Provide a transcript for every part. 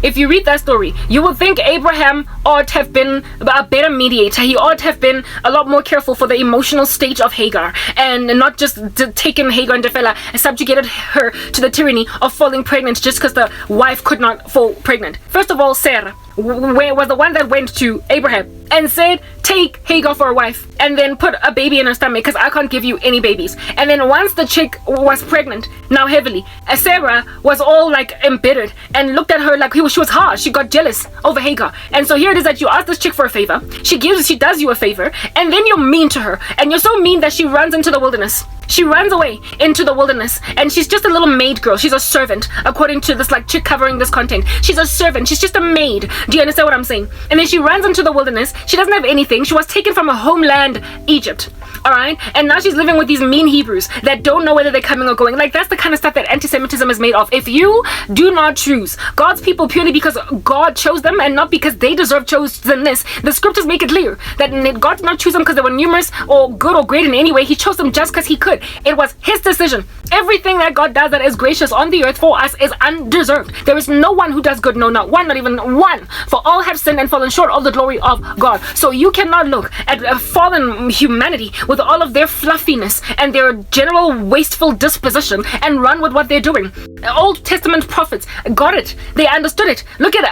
if you read that story, you would think Abraham ought to have been a better mediator. He ought to have been a lot more careful for the emotional state of Hagar, and not just taken Hagar and Jefela and subjugated her to the tyranny of falling pregnant just because the wife could not fall pregnant. First of all, Sarah was the one that went to Abraham and said, take Hagar for a wife and then put a baby in her stomach because I can't give you any babies. And then once the chick was pregnant, now heavily, Sarah was all like embittered and looked at her like she was harsh. She got jealous over Hagar. And so here it is that you ask this chick for a favor, she does you a favor, and then you're mean to her, and you're so mean that she runs into the wilderness. She runs away into the wilderness, and she's just a little maid girl. She's a servant, according to this like chick covering this content. She's a servant. She's just a maid. Do you understand what I'm saying? And then she runs into the wilderness. She doesn't have anything. She was taken from her homeland, Egypt. All right, and now she's living with these mean Hebrews that don't know whether they're coming or going. Like, that's the kind of stuff that anti-Semitism is made of. If you do not choose God's people purely because God chose them and not because they deserve chosenness, the scriptures make it clear that God did not choose them because they were numerous or good or great in any way. He chose them just because he could. It was his decision. Everything that God does that is gracious on the earth for us is undeserved. There is no one who does good, no, not one, not even one. For all have sinned and fallen short of the glory of God. So you cannot look at fallen humanity with all of their fluffiness and their general wasteful disposition and run with what they're doing. Old Testament prophets got it. They understood it. Look at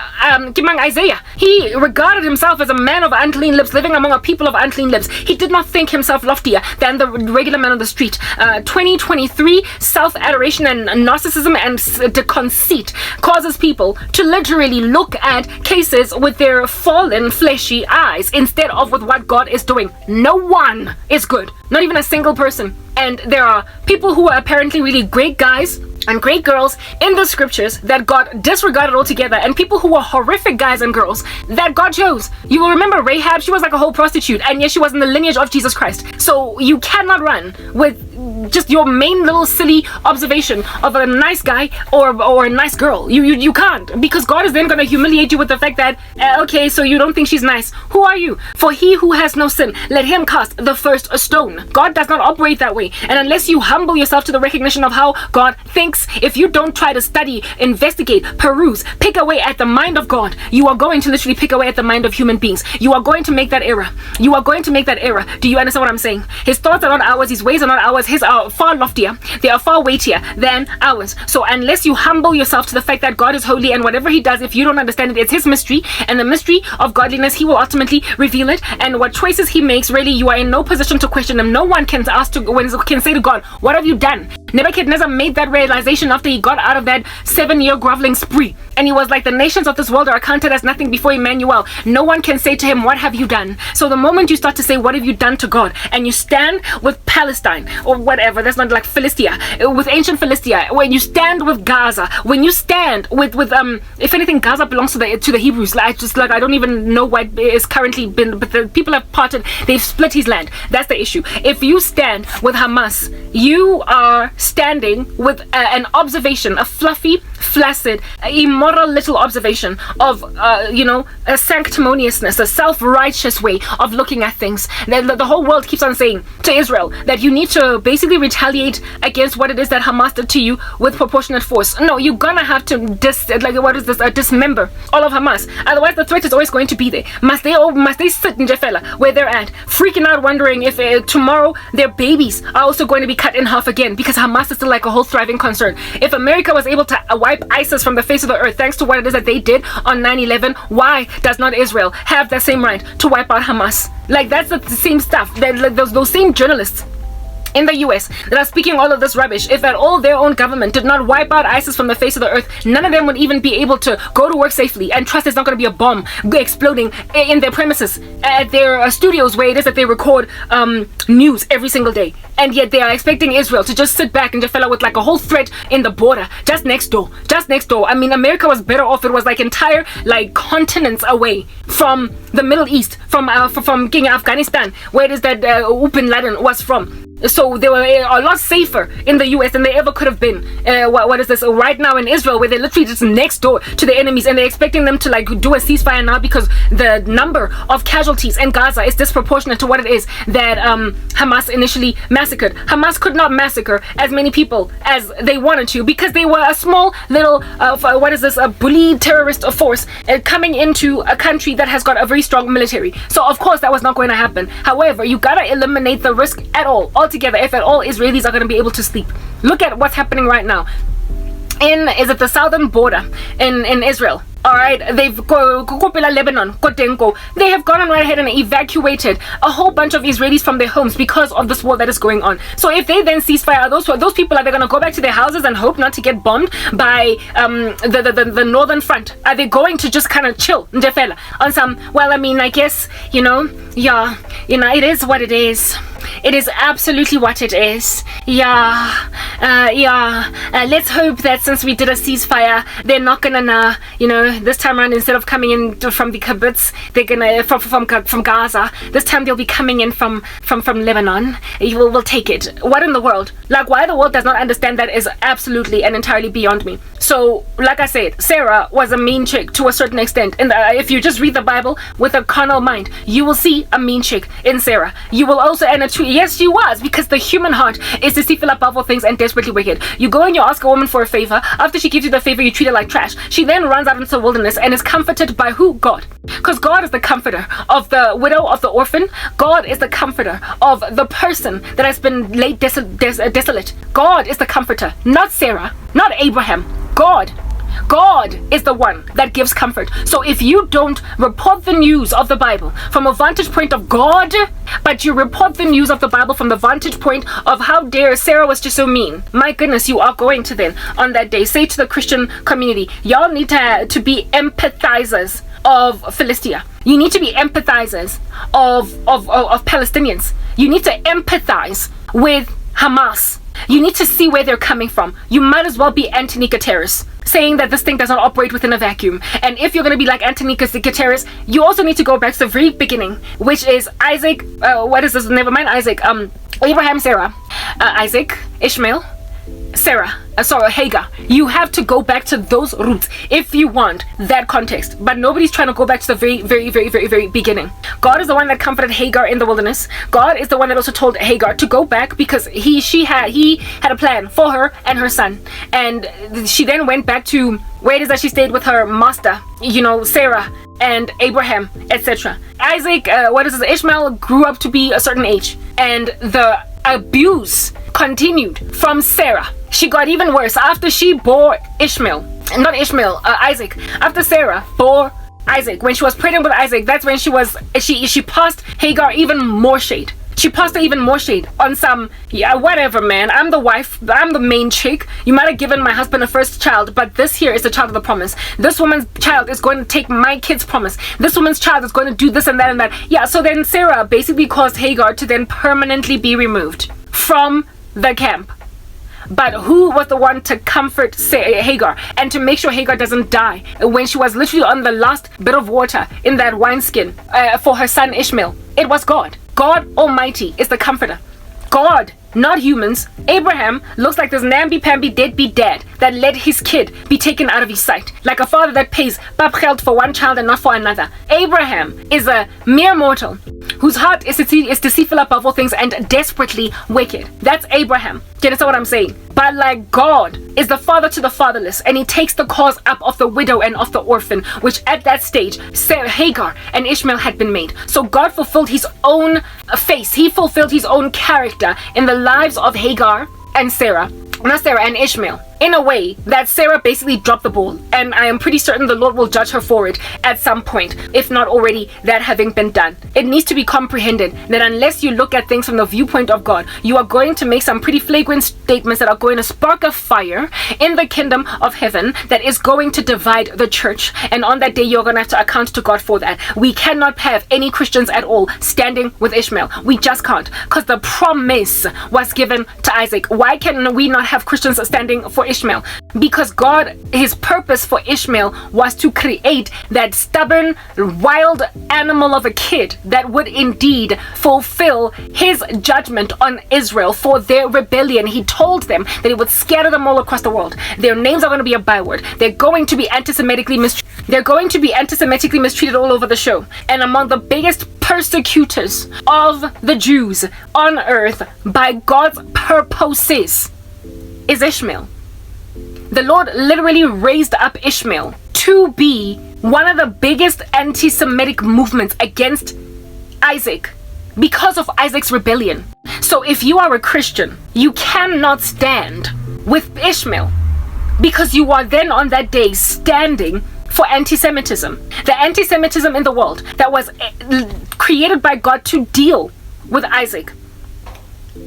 Isaiah. He regarded himself as a man of unclean lips, living among a people of unclean lips. He did not think himself loftier than the regular man on the street. 2023, self-adoration and narcissism and conceit causes people to literally look at cases with their fallen fleshy eyes instead of with what God is doing. No one is good. Not even a single person. And there are people who are apparently really great guys and great girls in the scriptures that God disregarded altogether, and people who were horrific guys and girls that God chose. You will remember Rahab. She was like a whole prostitute, and yet she was in the lineage of Jesus Christ. So you cannot run with just your main little silly observation of a nice guy or a nice girl. You can't, because God is then going to humiliate you with the fact that okay, so you don't think she's nice. Who are you? For he who has no sin, let him cast the first stone. God does not operate that way, and unless you humble yourself to the recognition of how God thinks, if you don't try to study, investigate, peruse, pick away at the mind of God, you are going to literally pick away at the mind of human beings. You are going to make that error. You are going to make that error. Do you understand what I'm saying? His thoughts are not ours. His ways are not ours. His are far loftier. They are far weightier than ours. So unless you humble yourself to the fact that God is holy, and whatever he does, if you don't understand it, it's his mystery, and the mystery of godliness, he will ultimately reveal it. And what choices he makes, really, you are in no position to question them. No one can say to God, what have you done? Nebuchadnezzar made that realization after he got out of that 7-year groveling spree, and he was like, the nations of this world are accounted as nothing before Emmanuel. No one can say to him, what have you done? So the moment you start to say, what have you done to God, and you stand with Palestine or whatever, that's not like Philistia, with ancient Philistia, when you stand with Gaza, when you stand with if anything, Gaza belongs to the Hebrews. I don't even know what is currently been, but the people have parted, they've split his land. That's the issue. If you stand with Hamas, you are standing with an observation, a fluffy, flaccid, immoral little observation of a sanctimoniousness, a self-righteous way of looking at things. The whole world keeps on saying to Israel that you need to basically retaliate against what it is that Hamas did to you with proportionate force. No, you're gonna have to dismember all of Hamas. Otherwise, the threat is always going to be there. Must they sit in Jefela where they're at, freaking out, wondering if tomorrow their babies are also going to be cut in half again, because Hamas is still like a whole thriving concern. If America was able to wipe ISIS from the face of the earth thanks to what it is that they did on 9/11, why does not Israel have that same right to wipe out Hamas? Like, that's the same stuff. Those same journalists in the US that are speaking all of this rubbish, if at all their own government did not wipe out ISIS from the face of the earth, none of them would even be able to go to work safely and trust there's not going to be a bomb exploding in their premises, at their studios where it is that they record news every single day. And yet they are expecting Israel to just sit back and just fill out with like a whole threat in the border just next door. I mean, America was better off. It was like entire continents away from the Middle East, from King Afghanistan, where it is that Bin Laden was from. So they were a lot safer in the US than they ever could have been. What is this? Right now in Israel, where they're literally just next door to the enemies, and they're expecting them to like do a ceasefire now because the number of casualties in Gaza is disproportionate to what it is that Hamas initially massacred. Hamas could not massacre as many people as they wanted to because they were a small little a bully terrorist force coming into a country that has got a very strong military. So of course that was not going to happen. However, you gotta eliminate the risk altogether, if at all Israelis are going to be able to sleep. Look at what's happening right now in the southern border in Israel. All right, they've Lebanon, they have gone right ahead and evacuated a whole bunch of Israelis from their homes because of this war that is going on. So if they then ceasefire, those people, are they going to go back to their houses and hope not to get bombed by the northern front? Are they going to just kind of chill on some? Well, I mean, I guess it is what it is. It is absolutely what it is. Let's hope that since we did a ceasefire, they're not gonna this time around, instead of coming in from the kibbutz, they're gonna from Gaza. This time they'll be coming in from Lebanon. We'll take it. What in the world? Like, why the world does not understand that is absolutely and entirely beyond me. So, like I said, Sarah was a mean chick to a certain extent. And if you just read the Bible with a carnal mind, you will see a mean chick in Sarah. You will also, yes, she was, because the human heart is deceitful above all things and desperately wicked. You go and you ask a woman for a favor. After she gives you the favor, you treat her like trash. She then runs out into the wilderness and is comforted by who? God. Because God is the comforter of the widow, of the orphan. God is the comforter of the person that has been laid desolate. God is the comforter, not Sarah, not Abraham. God is the one that gives comfort. So if you don't report the news of the Bible from a vantage point of God, but you report the news of the Bible from the vantage point of how dare Sarah was just so mean, my goodness, you are going to then on that day say to the Christian community, y'all need to be empathizers of Philistia. You need to be empathizers of Palestinians. You need to empathize with Hamas. You need to see where they're coming from. You might as well be Anthony Guterres, saying that this thing does not operate within a vacuum. And if you're going to be like Anthony Guterres, you also need to go back to the very beginning, which is Isaac, Abraham, Sarah, Isaac, Ishmael, Hagar. You have to go back to those roots if you want that context. But nobody's trying to go back to the very, very, very, very, very beginning. God is the one that comforted Hagar in the wilderness. God is the one that also told Hagar to go back because he had a plan for her and her son. And she then went back to where it is that she stayed with her master, Sarah and Abraham, etc. Isaac, Ishmael grew up to be a certain age, and the abuse continued from Sarah. She got even worse after she bore Isaac. After Sarah bore Isaac, when she was pregnant with Isaac, that's when she passed Hagar even more shade. She passed her even more shade on some, whatever, man. I'm the wife, I'm the main chick. You might have given my husband a first child, but this here is the child of the promise. This woman's child is going to take my kid's promise. This woman's child is going to do this and that and that. Yeah, so then Sarah basically caused Hagar to then permanently be removed from the camp. But who was the one to comfort Hagar and to make sure Hagar doesn't die when she was literally on the last bit of water in that wineskin for her son Ishmael? It was God. God Almighty is the comforter. God, not humans. Abraham looks like this namby-pamby deadbeat dad that let his kid be taken out of his sight, like a father that pays papgeld for one child and not for another. Abraham is a mere mortal whose heart is deceitful above all things and desperately wicked. That's Abraham. Do you understand what I'm saying? But like God is the father to the fatherless, and he takes the cause up of the widow and of the orphan, which at that stage Hagar and Ishmael had been made. So God fulfilled his own face. He fulfilled his own character in the lives of Hagar and and Ishmael, in a way that Sarah basically dropped the ball, and I am pretty certain the Lord will judge her for it at some point, if not already that having been done. It needs to be comprehended that unless you look at things from the viewpoint of God, you are going to make some pretty flagrant statements that are going to spark a fire in the kingdom of heaven that is going to divide the church, and on that day you're going to have to account to God for that. We cannot have any Christians at all standing with Ishmael. We just can't, because the promise was given to Isaac. Why can we not have Christians standing for Ishmael, because God, his purpose for Ishmael was to create that stubborn, wild animal of a kid that would indeed fulfill his judgment on Israel for their rebellion. He told them that he would scatter them all across the world. Their names are going to be a byword. They're going to be anti-Semitically mistreated all over the show. And among the biggest persecutors of the Jews on earth by God's purposes is Ishmael. The Lord literally raised up Ishmael to be one of the biggest anti-Semitic movements against Isaac because of Isaac's rebellion. So if you are a Christian, you cannot stand with Ishmael, because you are then on that day standing for anti-Semitism. The anti-Semitism in the world that was created by God to deal with Isaac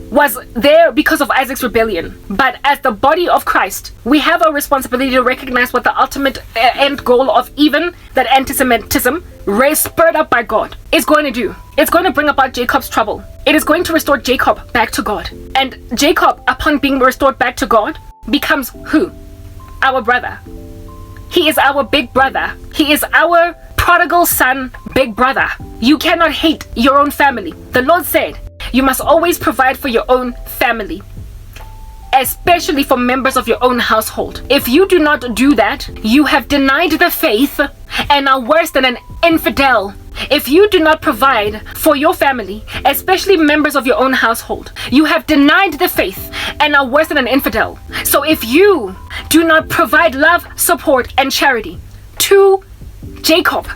was there because of Isaac's rebellion. But as the body of Christ, we have a responsibility to recognize what the ultimate end goal of even that anti-Semitism spurred up by God is going to do. It's going to bring about Jacob's trouble. It is going to restore Jacob back to God. And Jacob, upon being restored back to God, becomes who? Our brother. He is our big brother. He is our prodigal son, big brother. You cannot hate your own family. The Lord said, you must always provide for your own family, especially for members of your own household. If you do not do that, you have denied the faith and are worse than an infidel. If you do not provide for your family, especially members of your own household, you have denied the faith and are worse than an infidel. So if you do not provide love, support, and charity to Jacob,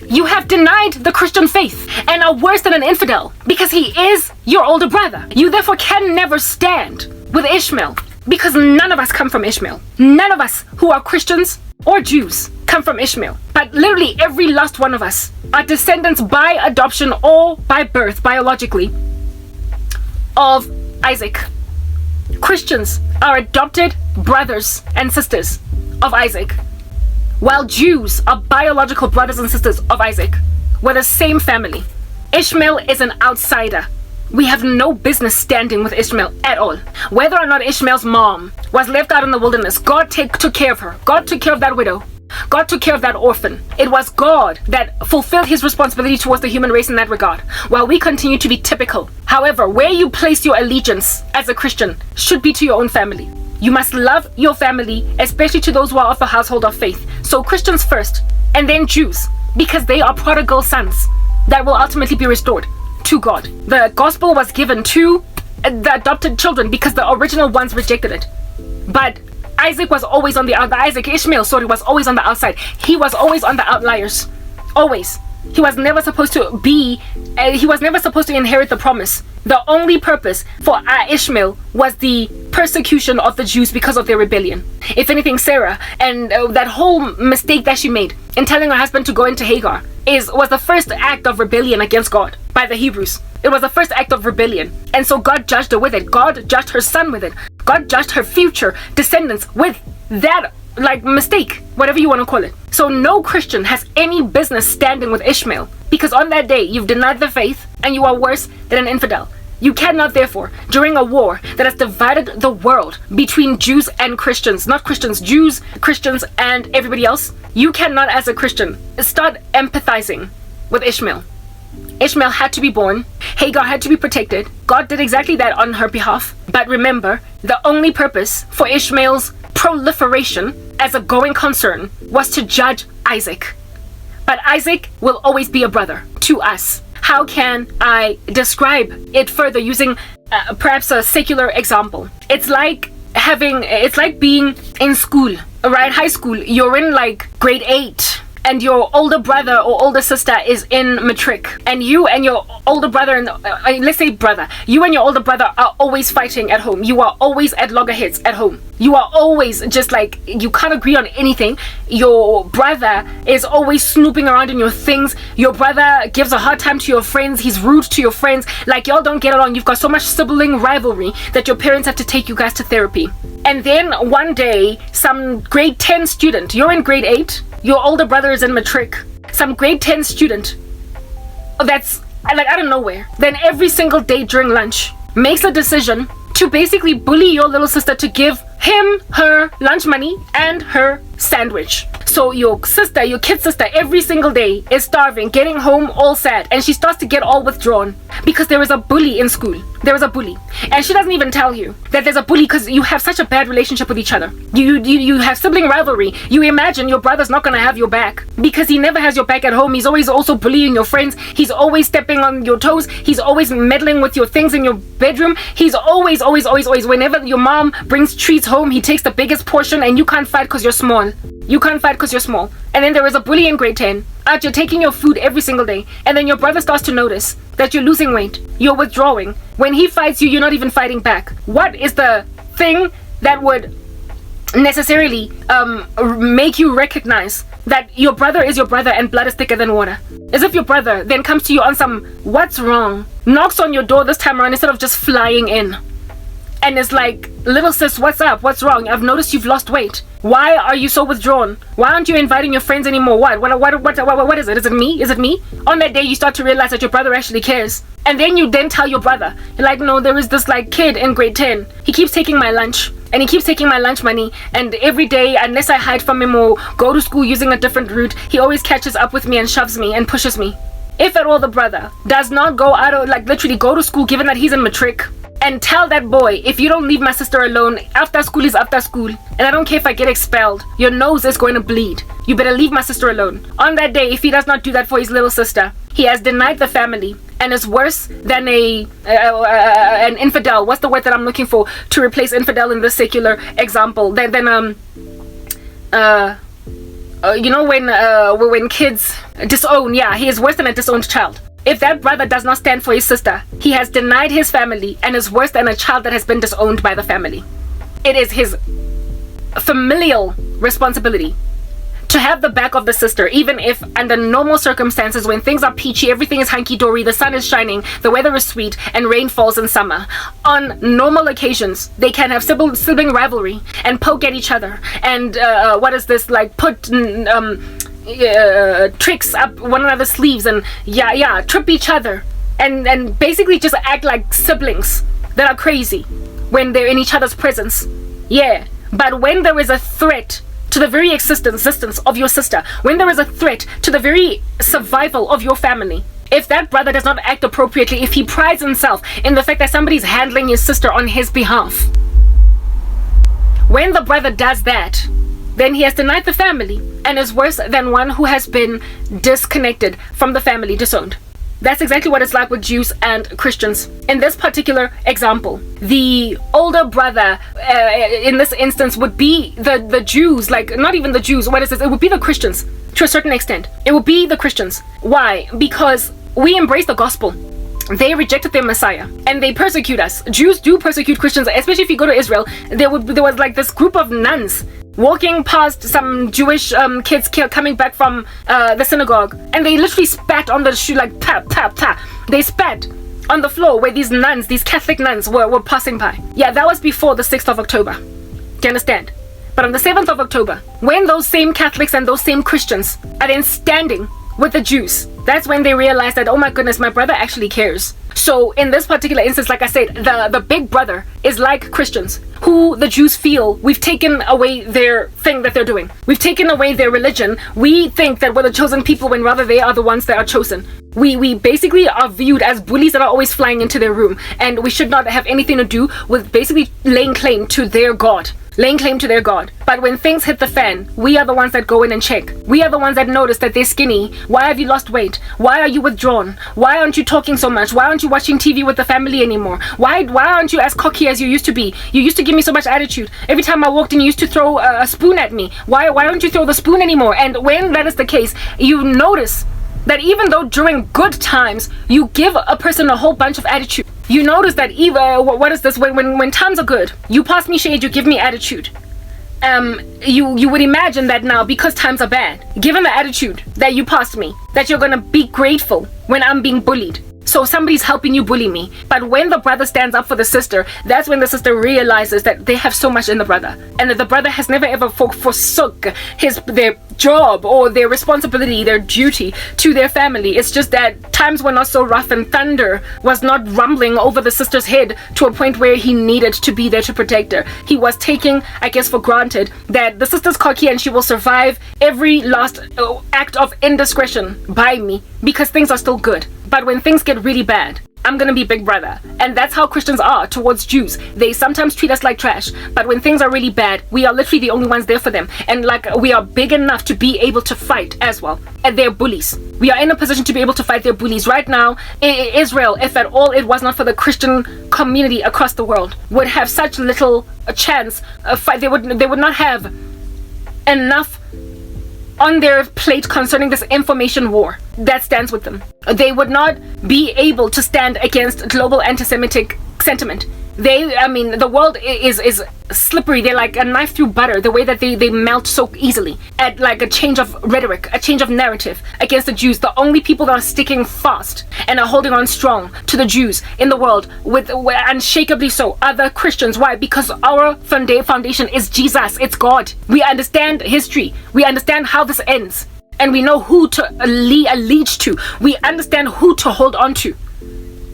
you have denied the Christian faith and are worse than an infidel, because he is your older brother. You therefore can never stand with Ishmael, because none of us come from Ishmael. None of us who are Christians or Jews come from Ishmael. But literally every last one of us are descendants by adoption or by birth, biologically, of Isaac. Christians are adopted brothers and sisters of Isaac, while Jews are biological brothers and sisters of Isaac. We're the same family. Ishmael is an outsider. We have no business standing with Ishmael at all. Whether or not Ishmael's mom was left out in the wilderness, God took care of her. God took care of that widow. God took care of that orphan. It was God that fulfilled his responsibility towards the human race in that regard, while we continue to be typical. However, where you place your allegiance as a Christian should be to your own family. You must love your family, especially to those who are of the household of faith. So Christians first, and then Jews, because they are prodigal sons that will ultimately be restored to God. The gospel was given to the adopted children because the original ones rejected it. But Ishmael was always on the outside. He was always on the outliers. Always. He was never supposed to inherit the promise. The only purpose for Ishmael was the persecution of the Jews because of their rebellion. If anything, Sarah and that whole mistake that she made in telling her husband to go into Hagar was the first act of rebellion against God by the Hebrews. It was the first act of rebellion. And so God judged her with it. God judged her son with it. God judged her future descendants with that mistake, whatever you want to call it. So no Christian has any business standing with Ishmael, because on that day you've denied the faith and you are worse than an infidel. You cannot, therefore, during a war that has divided the world between Jews and Christians, not Christians, Jews, Christians, and everybody else, you cannot, as a Christian, start empathizing with Ishmael. Ishmael had to be born. Hagar had to be protected. God did exactly that on her behalf. But remember, the only purpose for Ishmael's proliferation as a going concern was to judge Isaac. But Isaac will always be a brother to us. How can I describe it further using perhaps a secular example? It's like being in school, right? High school. You're in grade 8. And your older brother or older sister is in matric, and you and your older brother and let's say brother, you and your older brother are always fighting at home. You are always at loggerheads at home. You are always just you can't agree on anything. Your brother is always snooping around in your things. Your brother gives a hard time to your friends. He's rude to your friends. Y'all don't get along. You've got so much sibling rivalry that your parents have to take you guys to therapy. And then one day, some grade 10 student, you're in grade 8, your older brother is in matric, some grade 10 student that's out of nowhere, then every single day during lunch makes a decision to basically bully your little sister to give him her lunch money and her sandwich. So your sister, your kid sister, every single day is starving, getting home all sad, and she starts to get all withdrawn because there is a bully in school. There is a bully, and she doesn't even tell you that there's a bully because you have such a bad relationship with each other. You have sibling rivalry. You imagine your brother's not gonna have your back because he never has your back at home. He's always also bullying your friends. He's always stepping on your toes. He's always meddling with your things in your bedroom. He's always. Whenever your mom brings treats home, he takes the biggest portion, and you can't fight because you're small. You can't fight because you're small. And then there is a bully in grade 10. You're taking your food every single day. And then your brother starts to notice that you're losing weight. You're withdrawing. When he fights you, you're not even fighting back. What is the thing that would necessarily make you recognize that your brother is your brother and blood is thicker than water? As if your brother then comes to you on some, what's wrong? Knocks on your door this time around instead of just flying in. And it's like, little sis, what's up? What's wrong? I've noticed you've lost weight. Why are you so withdrawn? Why aren't you inviting your friends anymore? What is it? Is it me? Is it me? On that day, you start to realize that your brother actually cares. And then you then tell your brother, you're like, no, there is this like kid in grade 10. He keeps taking my lunch. And he keeps taking my lunch money. And every day, unless I hide from him or go to school using a different route, he always catches up with me and shoves me and pushes me. If at all the brother does not go out of, like literally go to school, given that he's in matric, and tell that boy, if you don't leave my sister alone, after school is after school, and I don't care if I get expelled, your nose is going to bleed. You better leave my sister alone. On that day, if he does not do that for his little sister, he has denied the family and is worse than an infidel. What's the word that I'm looking for to replace infidel in this secular example? When kids disown, he is worse than a disowned child. If that brother does not stand for his sister, he has denied his family and is worse than a child that has been disowned by the family. It is his familial responsibility to have the back of the sister, even if under normal circumstances, when things are peachy, everything is hunky-dory, the sun is shining, the weather is sweet, and rain falls in summer. On normal occasions, they can have sibling rivalry and poke at each other and put tricks up one another's sleeves and trip each other and basically just act like siblings that are crazy when they're in each other's presence. But when there is a threat to the very existence of your sister, when there is a threat to the very survival of your family, if that brother does not act appropriately, if he prides himself in the fact that somebody's handling his sister on his behalf, when the brother does that, then he has denied the family and is worse than one who has been disconnected from the family, disowned. That's exactly what it's like with Jews and Christians. In this particular example, the older brother in this instance would be the Jews, like not even the Jews, what is this? It would be the Christians to a certain extent. It would be the Christians. Why? Because we embrace the gospel. They rejected their Messiah and they persecute us. Jews do persecute Christians, especially if you go to Israel. There was like this group of nuns walking past some Jewish kids coming back from the synagogue, and they literally spat on the shoe, like pa pa pa. They spat on the floor where these nuns, these Catholic nuns were passing by. That was before the 6th of October. Do you understand? But on the 7th of October, when those same Catholics and those same Christians are then standing with the Jews, that's when they realize that, oh my goodness, my brother actually cares. So in this particular instance, like I said, the big brother is like Christians, who the Jews feel we've taken away their thing that they're doing. We've taken away their religion. We think that we're the chosen people when rather they are the ones that are chosen. We basically are viewed as bullies that are always flying into their room, and we should not have anything to do with basically laying claim to their God. But when things hit the fan, we are the ones that go in and check. We are the ones that notice that they're skinny. Why have you lost weight? Why are you withdrawn? Why aren't you talking so much? Why aren't you watching TV with the family anymore? Why aren't you as cocky as you used to be? You used to give me so much attitude. Every time I walked in, you used to throw a spoon at me. Why don't you throw the spoon anymore? And when that is the case, you notice that even though during good times you give a person a whole bunch of attitude, you notice that when times are good, you pass me shade, you give me attitude. You would imagine that now, because times are bad, given the attitude that you passed me, that you're gonna be grateful when I'm being bullied. So somebody's helping you bully me. But when the brother stands up for the sister, that's when the sister realizes that they have so much in the brother, and that the brother has never ever forsook their job or their responsibility, their duty to their family. It's just that times were not so rough, and thunder was not rumbling over the sister's head to a point where he needed to be there to protect her. He was taking, I guess, for granted that the sister's cocky and she will survive every last act of indiscretion by me because things are still good. But when things get really bad, I'm gonna be big brother. And that's how Christians are towards Jews. They sometimes treat us like trash, but when things are really bad, we are literally the only ones there for them. And like, we are big enough to be able to fight as well. And they're bullies. We are in a position to be able to fight their bullies. Right now, Israel, if at all it was not for the Christian community across the world, would have such little chance of fight. They would not have enough on their plate concerning this information war that stands with them. They would not be able to stand against global anti-Semitic sentiment. The world is slippery. They're like a knife through butter, the way that they melt so easily at like a change of rhetoric, a change of narrative against the Jews. The only people that are sticking fast and are holding on strong to the Jews in the world, with unshakably so, are the Christians. Why? Because our foundation is Jesus. It's God. We understand history. We understand how this ends. And we know who to allegiance to. We understand who to hold on to.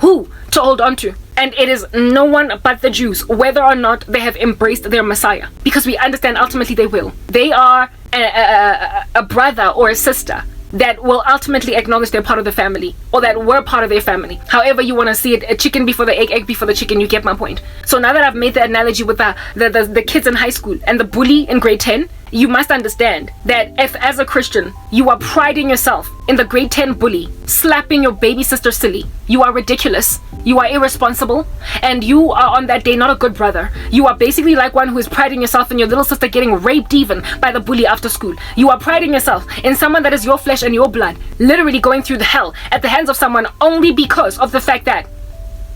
Who to hold on to. And it is no one but the Jews, whether or not they have embraced their Messiah. Because we understand ultimately they will. They are a brother or a sister that will ultimately acknowledge they're part of the family, or that we're part of their family. However you want to see it, a chicken before the egg before the chicken, you get my point. So now that I've made the analogy with the kids in high school and the bully in grade 10, you must understand that if as a Christian you are priding yourself in the grade 10 bully slapping your baby sister silly, you are ridiculous, you are irresponsible, and you are on that day not a good brother. You are basically like one who is priding yourself in your little sister getting raped even by the bully after school. You are priding yourself in someone that is your flesh and your blood literally going through the hell at the hands of someone only because of the fact that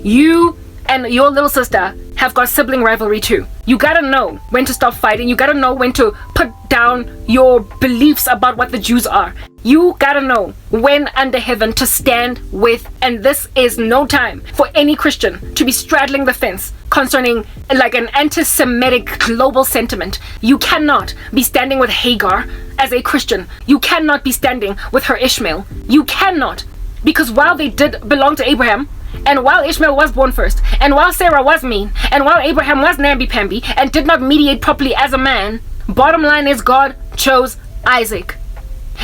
you and your little sister have got sibling rivalry too. You gotta know when to stop fighting. You gotta know when to put down your beliefs about what the Jews are. You gotta know when under heaven to stand with, and this is no time for any Christian to be straddling the fence concerning like an anti-Semitic global sentiment. You cannot be standing with Hagar as a Christian. You cannot be standing with her Ishmael. You cannot, because while they did belong to Abraham, and while Ishmael was born first, and while Sarah was mean, and while Abraham was namby-pamby and did not mediate properly as a man, bottom line is God chose Isaac.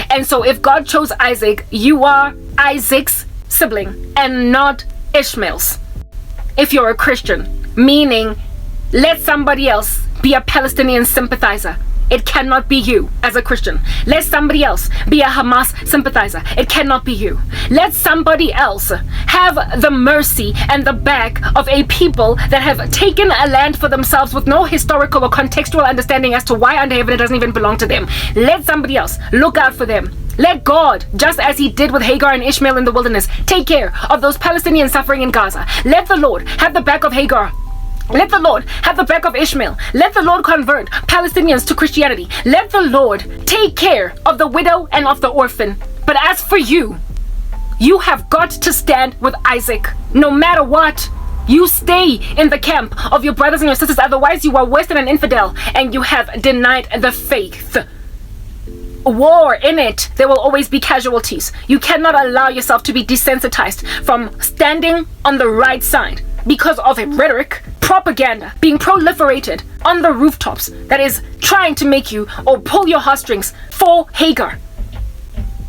And so if God chose Isaac, you are Isaac's sibling and not Ishmael's. If you're a Christian, meaning let somebody else be a Palestinian sympathizer. It cannot be you as a Christian. Let somebody else be a Hamas sympathizer. It cannot be you. Let somebody else have the mercy and the back of a people that have taken a land for themselves with no historical or contextual understanding as to why under heaven it doesn't even belong to them. Let somebody else look out for them. Let God, just as he did with Hagar and Ishmael in the wilderness, take care of those Palestinians suffering in Gaza. Let the Lord have the back of Hagar. Let the Lord have the back of Ishmael. Let the Lord convert Palestinians to Christianity. Let the Lord take care of the widow and of the orphan. But as for you, you have got to stand with Isaac. No matter what, you stay in the camp of your brothers and your sisters. Otherwise, you are worse than an infidel and you have denied the faith. War in it, there will always be casualties. You cannot allow yourself to be desensitized from standing on the right side because of a rhetoric, propaganda being proliferated on the rooftops that is trying to make you or pull your heartstrings for Hagar.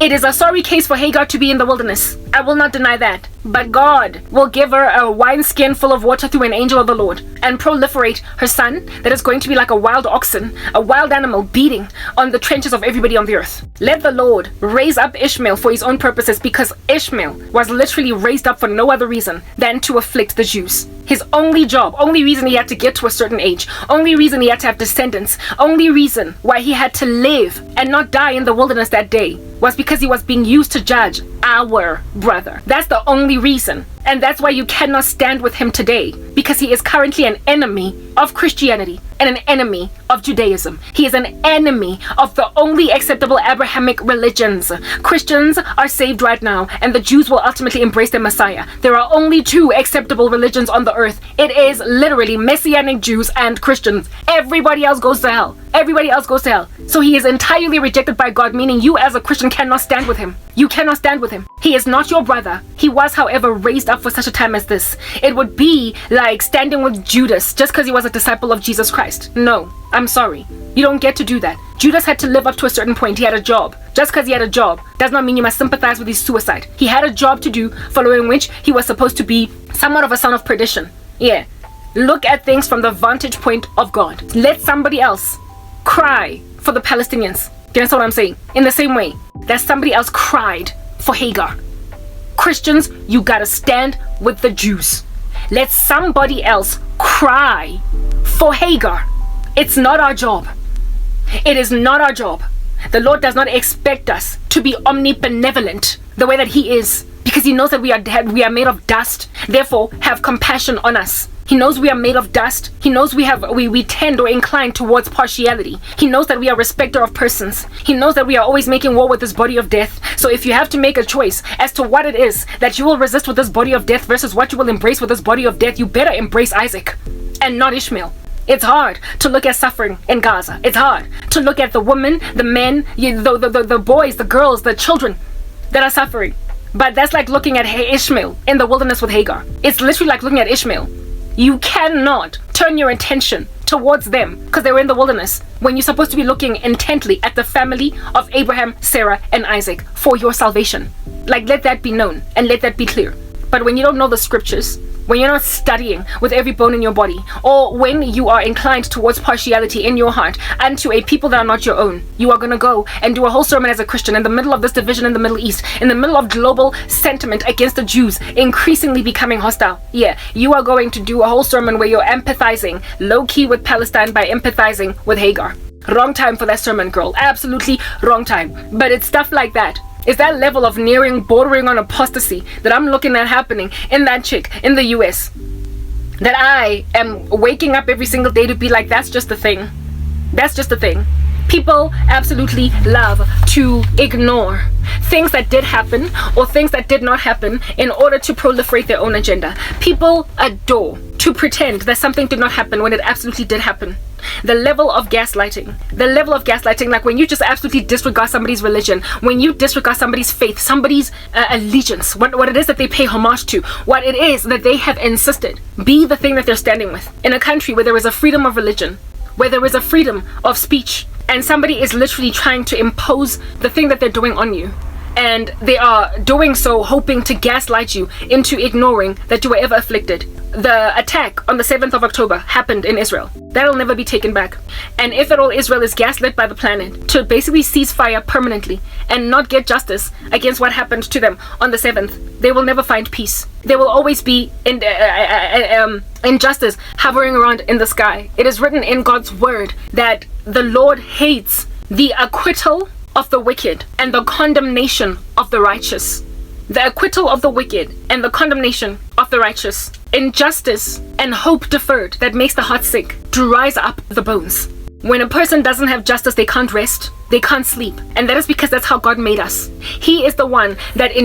It is a sorry case for Hagar to be in the wilderness. I will not deny that. But God will give her a wineskin full of water through an angel of the Lord and proliferate her son that is going to be like a wild oxen, a wild animal beating on the trenches of everybody on the earth. Let the Lord raise up Ishmael for his own purposes, because Ishmael was literally raised up for no other reason than to afflict the Jews. His only job, only reason he had to get to a certain age, only reason he had to have descendants, only reason why he had to live and not die in the wilderness that day was because he was being used to judge our brother. That's the only reason. And that's why you cannot stand with him today, because he is currently an enemy of Christianity and an enemy of Judaism. He is an enemy of the only acceptable Abrahamic religions. Christians are saved right now, and the Jews will ultimately embrace their Messiah. There are only two acceptable religions on the earth. It is literally Messianic Jews and Christians. Everybody else goes to hell. Everybody else goes to hell. So he is entirely rejected by God, meaning you as a Christian cannot stand with him. You cannot stand with him. He is not your brother. He was, however, raised up for such a time as this. It would be like standing with Judas just because he was a disciple of Jesus Christ. No, I'm sorry. You don't get to do that. Judas had to live up to a certain point. He had a job. Just because he had a job does not mean you must sympathize with his suicide. He had a job to do, following which he was supposed to be somewhat of a son of perdition. Yeah. Look at things from the vantage point of God. Let somebody else cry for the Palestinians. That's what I'm saying. In the same way that somebody else cried for Hagar. Christians, you gotta stand with the Jews. Let somebody else cry for Hagar. It's not our job. It is not our job. The Lord does not expect us to be omnibenevolent the way that he is, because he knows that we are made of dust. Therefore, have compassion on us. He knows we are made of dust. He knows we tend or incline towards partiality. He knows that we are respecter of persons. He knows that we are always making war with this body of death. So if you have to make a choice as to what it is that you will resist with this body of death versus what you will embrace with this body of death, you better embrace Isaac and not Ishmael. It's hard to look at suffering in Gaza. It's hard to look at the women, the men, the boys, the girls, the children that are suffering. But that's like looking at Ishmael in the wilderness with Hagar. It's literally like looking at Ishmael. You cannot turn your attention towards them because they were in the wilderness when you're supposed to be looking intently at the family of Abraham, Sarah, and Isaac for your salvation. Like, let that be known and let that be clear. But when you don't know the scriptures, when you're not studying with every bone in your body, or when you are inclined towards partiality in your heart unto a people that are not your own, you are going to go and do a whole sermon as a Christian in the middle of this division in the Middle East, in the middle of global sentiment against the Jews increasingly becoming hostile. Yeah, you are going to do a whole sermon where you're empathizing low-key with Palestine by empathizing with Hagar. Wrong time for that sermon, girl. Absolutely wrong time. But it's stuff like that. It's that level of bordering on apostasy that I'm looking at happening in that chick in the US, that I am waking up every single day to be like, that's just a thing. That's just a thing. People absolutely love to ignore things that did happen or things that did not happen in order to proliferate their own agenda. People adore to pretend that something did not happen when it absolutely did happen. The level of gaslighting, like when you just absolutely disregard somebody's religion, when you disregard somebody's faith, somebody's allegiance, what it is that they pay homage to, what it is that they have insisted be the thing that they're standing with. In a country where there is a freedom of religion, where there is a freedom of speech, and somebody is literally trying to impose the thing that they're doing on you, and they are doing so hoping to gaslight you into ignoring that you were ever afflicted. The attack on the 7th of October happened in Israel. That'll never be taken back. And if at all Israel is gaslit by the planet to basically cease fire permanently and not get justice against what happened to them on the 7th, they will never find peace. There will always be injustice hovering around in the sky. It is written in God's word that the Lord hates the acquittal of the wicked and the condemnation of the righteous. The acquittal of the wicked and the condemnation of the righteous. Injustice and hope deferred that makes the heart sick dries up the bones. When a person doesn't have justice, they can't rest, they can't sleep. And that is because that's how God made us. He is the one that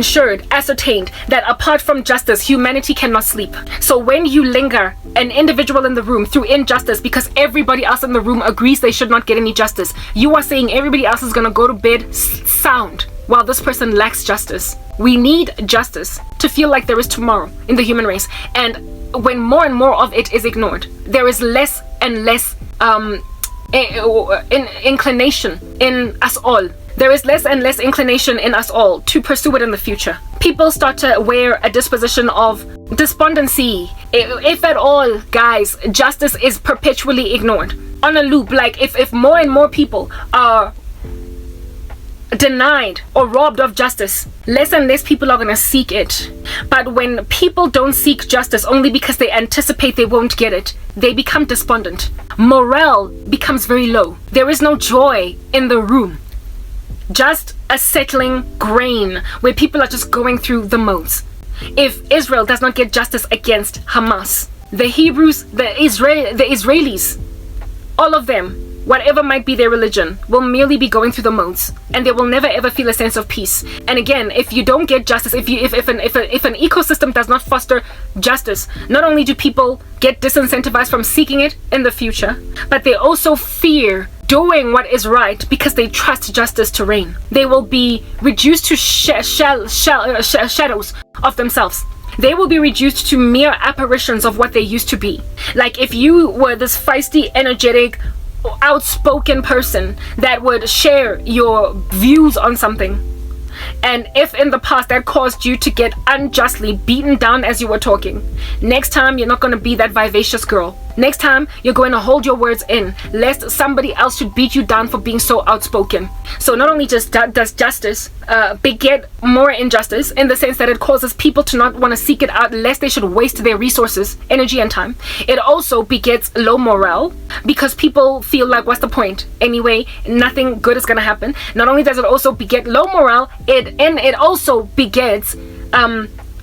ascertained that apart from justice, humanity cannot sleep. So when you linger an individual in the room through injustice because everybody else in the room agrees they should not get any justice, you are saying everybody else is going to go to bed sound while this person lacks justice. We need justice to feel like there is tomorrow in the human race. And when more and more of it is ignored, there is less and less inclination in us all. There is less and less inclination in us all to pursue it in the future. People start to wear a disposition of despondency. If at all, guys, justice is perpetually ignored on a loop. Like if more and more people are denied or robbed of justice, less and less people are going to seek it. But when people don't seek justice only because they anticipate they won't get it, they become despondent. Morale becomes very low. There is no joy in the room. Just a settling grain where people are just going through the modes. If Israel does not get justice against Hamas, the Hebrews, the Israelis, all of them, whatever might be their religion, will merely be going through the modes, and they will never ever feel a sense of peace. And again, if you don't get justice, if an ecosystem does not foster justice, not only do people get disincentivized from seeking it in the future, but they also fear doing what is right because they trust justice to reign. They will be reduced to shadows of themselves. They will be reduced to mere apparitions of what they used to be. Like if you were this feisty, energetic, outspoken person that would share your views on something, and if in the past that caused you to get unjustly beaten down as you were talking, next time you're not going to be that vivacious girl. Next time you're going to hold your words in, lest somebody else should beat you down for being so outspoken. So not only just does justice beget more injustice, in the sense that it causes people to not want to seek it out lest they should waste their resources, energy and time. It also begets low morale because people feel like, what's the point? Anyway, nothing good is going to happen. Not only does it also beget low morale, it also begets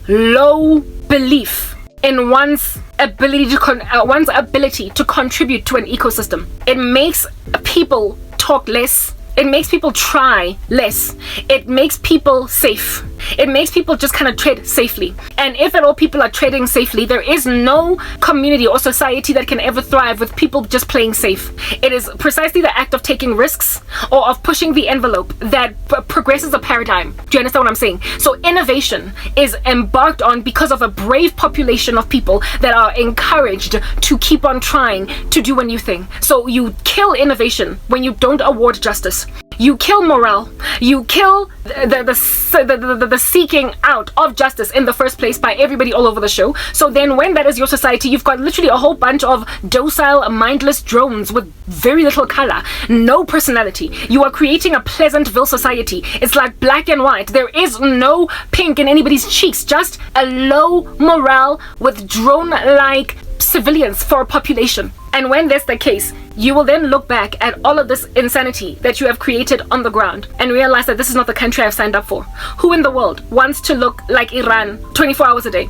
low belief in one's ability to contribute to an ecosystem. It makes people talk less. It makes people try less. It makes people safe. It makes people just kind of tread safely. And if at all people are treading safely, there is no community or society that can ever thrive with people just playing safe. It is precisely the act of taking risks or of pushing the envelope that progresses a paradigm. Do you understand what I'm saying? So innovation is embarked on because of a brave population of people that are encouraged to keep on trying to do a new thing. So you kill innovation when you don't award justice. You kill morale. You kill the seeking out of justice in the first place by everybody all over the show. So then when that is your society, you've got literally a whole bunch of docile, mindless drones with very little color, no personality. You are creating a Pleasantville society. It's like black and white. There is no pink in anybody's cheeks, just a low morale with drone-like civilians for a population. And when that's the case, you will then look back at all of this insanity that you have created on the ground and realize that this is not the country I've signed up for. Who in the world wants to look like Iran 24 hours a day?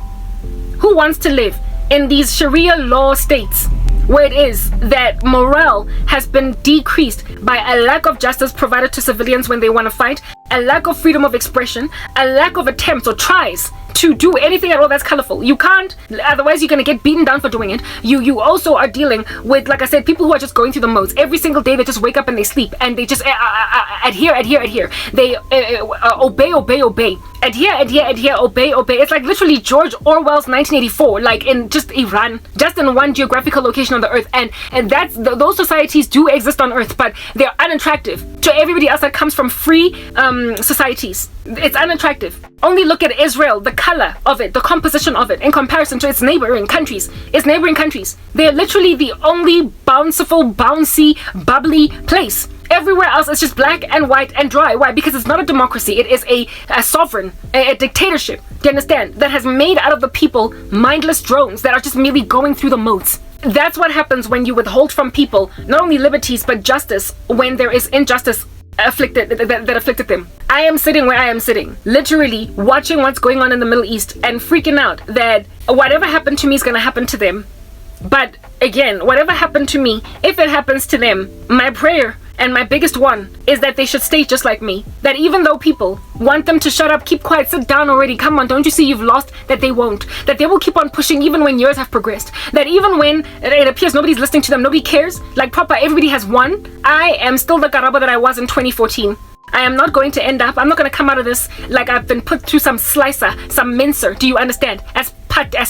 Who wants to live in these Sharia law states where it is that morale has been decreased by a lack of justice provided to civilians when they want to fight, a lack of freedom of expression, a lack of attempts or tries to do anything at all that's colorful? You can't, otherwise you're going to get beaten down for doing it. You also are dealing with, like I said, people who are just going through the modes. Every single day they just wake up and they sleep and they just adhere. They obey. Adhere, obey. It's like literally George Orwell's 1984, like in just Iran, just in one geographical location on the earth. And that's those societies do exist on earth, but they're unattractive to everybody else that comes from free societies. It's unattractive. Only look at Israel, the color of it, the composition of it, in comparison to its neighboring countries. They're literally the only bouncy, bubbly place. Everywhere else is just black and white and dry. Why? Because it's not a democracy. It is a sovereign, a dictatorship. Do you understand? That has made out of the people mindless drones that are just merely going through the modes. That's what happens when you withhold from people not only liberties but justice when there is injustice that afflicted them. I am sitting where I am sitting, literally watching what's going on in the Middle East and freaking out that whatever happened to me is going to happen to them. But again, whatever happened to me, if it happens to them, my prayer and my biggest one is that they should stay just like me. That even though people want them to shut up, keep quiet, sit down already, come on, don't you see you've lost, that they won't. That they will keep on pushing even when years have progressed. That even when it appears nobody's listening to them, nobody cares, like proper, everybody has won, I am still the Karabo that I was in 2014. I am not going to end up, I'm not going to come out of this like I've been put through some slicer, some mincer, do you understand? As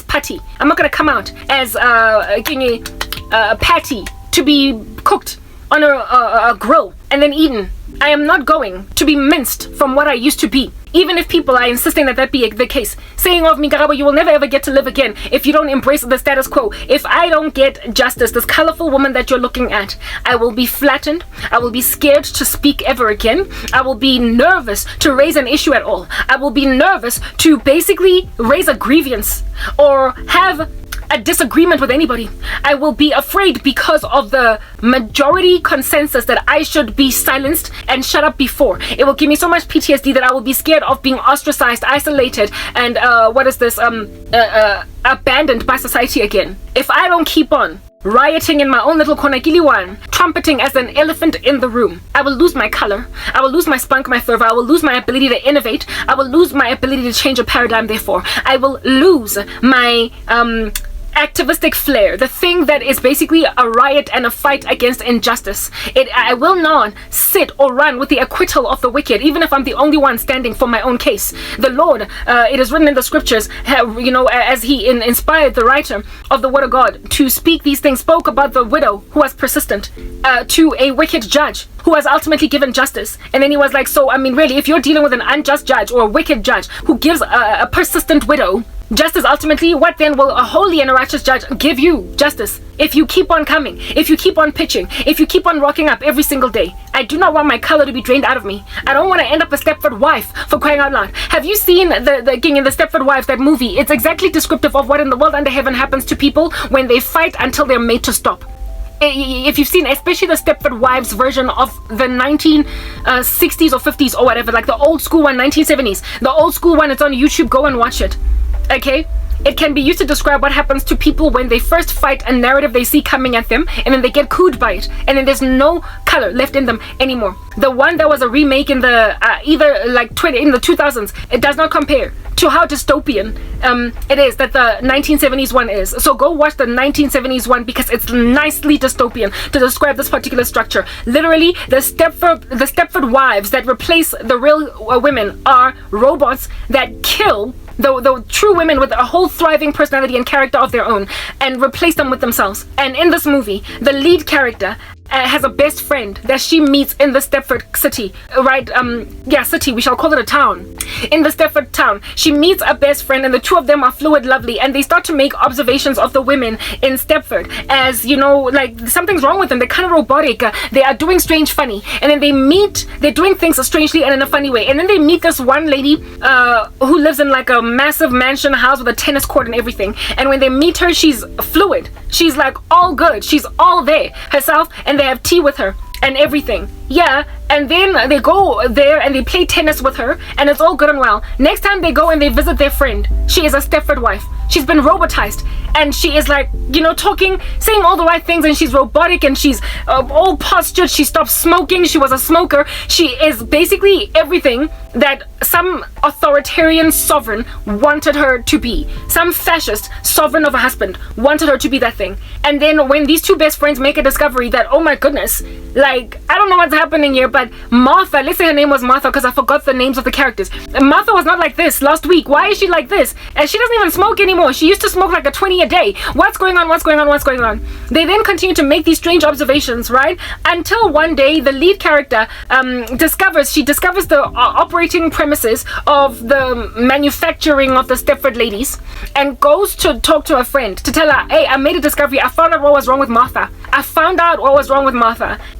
patty. I'm not going to come out as patty to be cooked on a grill and then eaten. I am not going to be minced from what I used to be. Even if people are insisting that be the case, saying of me, Karabo, you will never ever get to live again if you don't embrace the status quo. If I don't get justice, this colorful woman that you're looking at, I will be flattened. I will be scared to speak ever again. I will be nervous to raise an issue at all. I will be nervous to basically raise a grievance or have a disagreement with anybody. I will be afraid because of the majority consensus that I should be silenced and shut up before. It will give me so much PTSD that I will be scared of being ostracized, isolated, and abandoned by society again. If I don't keep on rioting in my own little corner, Giliwan, trumpeting as an elephant in the room, I will lose my color, I will lose my spunk, my fervor, I will lose my ability to innovate, I will lose my ability to change a paradigm. Therefore, I will lose my activistic flair, the thing that is basically a riot and a fight against injustice. I will not sit or run with the acquittal of the wicked, even if I'm the only one standing for my own case. The Lord, it is written in the scriptures, as he inspired the writer of the word of God to speak these things, spoke about the widow who was persistent to a wicked judge who was ultimately given justice. And then he was like, so I mean, really, if you're dealing with an unjust judge or a wicked judge who gives a persistent widow justice, ultimately, what then will a holy and a righteous judge give you? Justice. If you keep on coming, if you keep on pitching, if you keep on rocking up every single day. I do not want my color to be drained out of me. I don't want to end up a Stepford wife, for crying out loud. Have you seen the King in the Stepford Wives, that movie? It's exactly descriptive of what in the world under heaven happens to people when they fight until they're made to stop. If you've seen, especially the Stepford Wives version of the 1960s or 50s or whatever, like the old school one, 1970s, the old school one, it's on YouTube, go and watch it. Okay, it can be used to describe what happens to people when they first fight a narrative they see coming at them, and then they get cooed by it, and then there's no color left in them anymore. The one that was a remake in the in the 2000s, it does not compare to how dystopian it is that the 1970s one is. So go watch the 1970s one, because it's nicely dystopian to describe this particular structure. Literally, the Stepford wives that replace the real women are robots that kill the true women with a whole thriving personality and character of their own and replace them with themselves. And in this movie, the lead character has a best friend that she meets in the Stepford city, right? City, we shall call it a town. In the Stepford town, she meets a best friend, and the two of them are fluid, lovely, and they start to make observations of the women in Stepford as, like something's wrong with them. They're kind of robotic. They are doing strange, funny, and then they're doing things strangely and in a funny way. And then they meet this one lady who lives in like a massive mansion house with a tennis court and everything. And when they meet her, she's fluid. She's like all good. She's all there herself, and they have tea with her and everything. Yeah, and then they go there and they play tennis with her, and it's all good and well. Next time they go and they visit their friend, she is a Stepford wife. She's been robotized, and she is like, talking, saying all the right things, and she's robotic, and she's all postured. She stopped smoking. She was a smoker. She is basically everything that some authoritarian sovereign wanted her to be. Some fascist sovereign of a husband wanted her to be that thing. And then when these two best friends make a discovery that, oh my goodness, like, I don't know what's happening here, but Martha, let's say her name was Martha because I forgot the names of the characters. Martha was not like this last week. Why is she like this? And she doesn't even smoke anymore. She used to smoke like a 20 a day. What's going on? What's going on? What's going on? They then continue to make these strange observations, right? Until one day the lead character discovers the operating premises of the manufacturing of the Stepford ladies, and goes to talk to a friend to tell her, hey, I made a discovery. I found out what was wrong with Martha.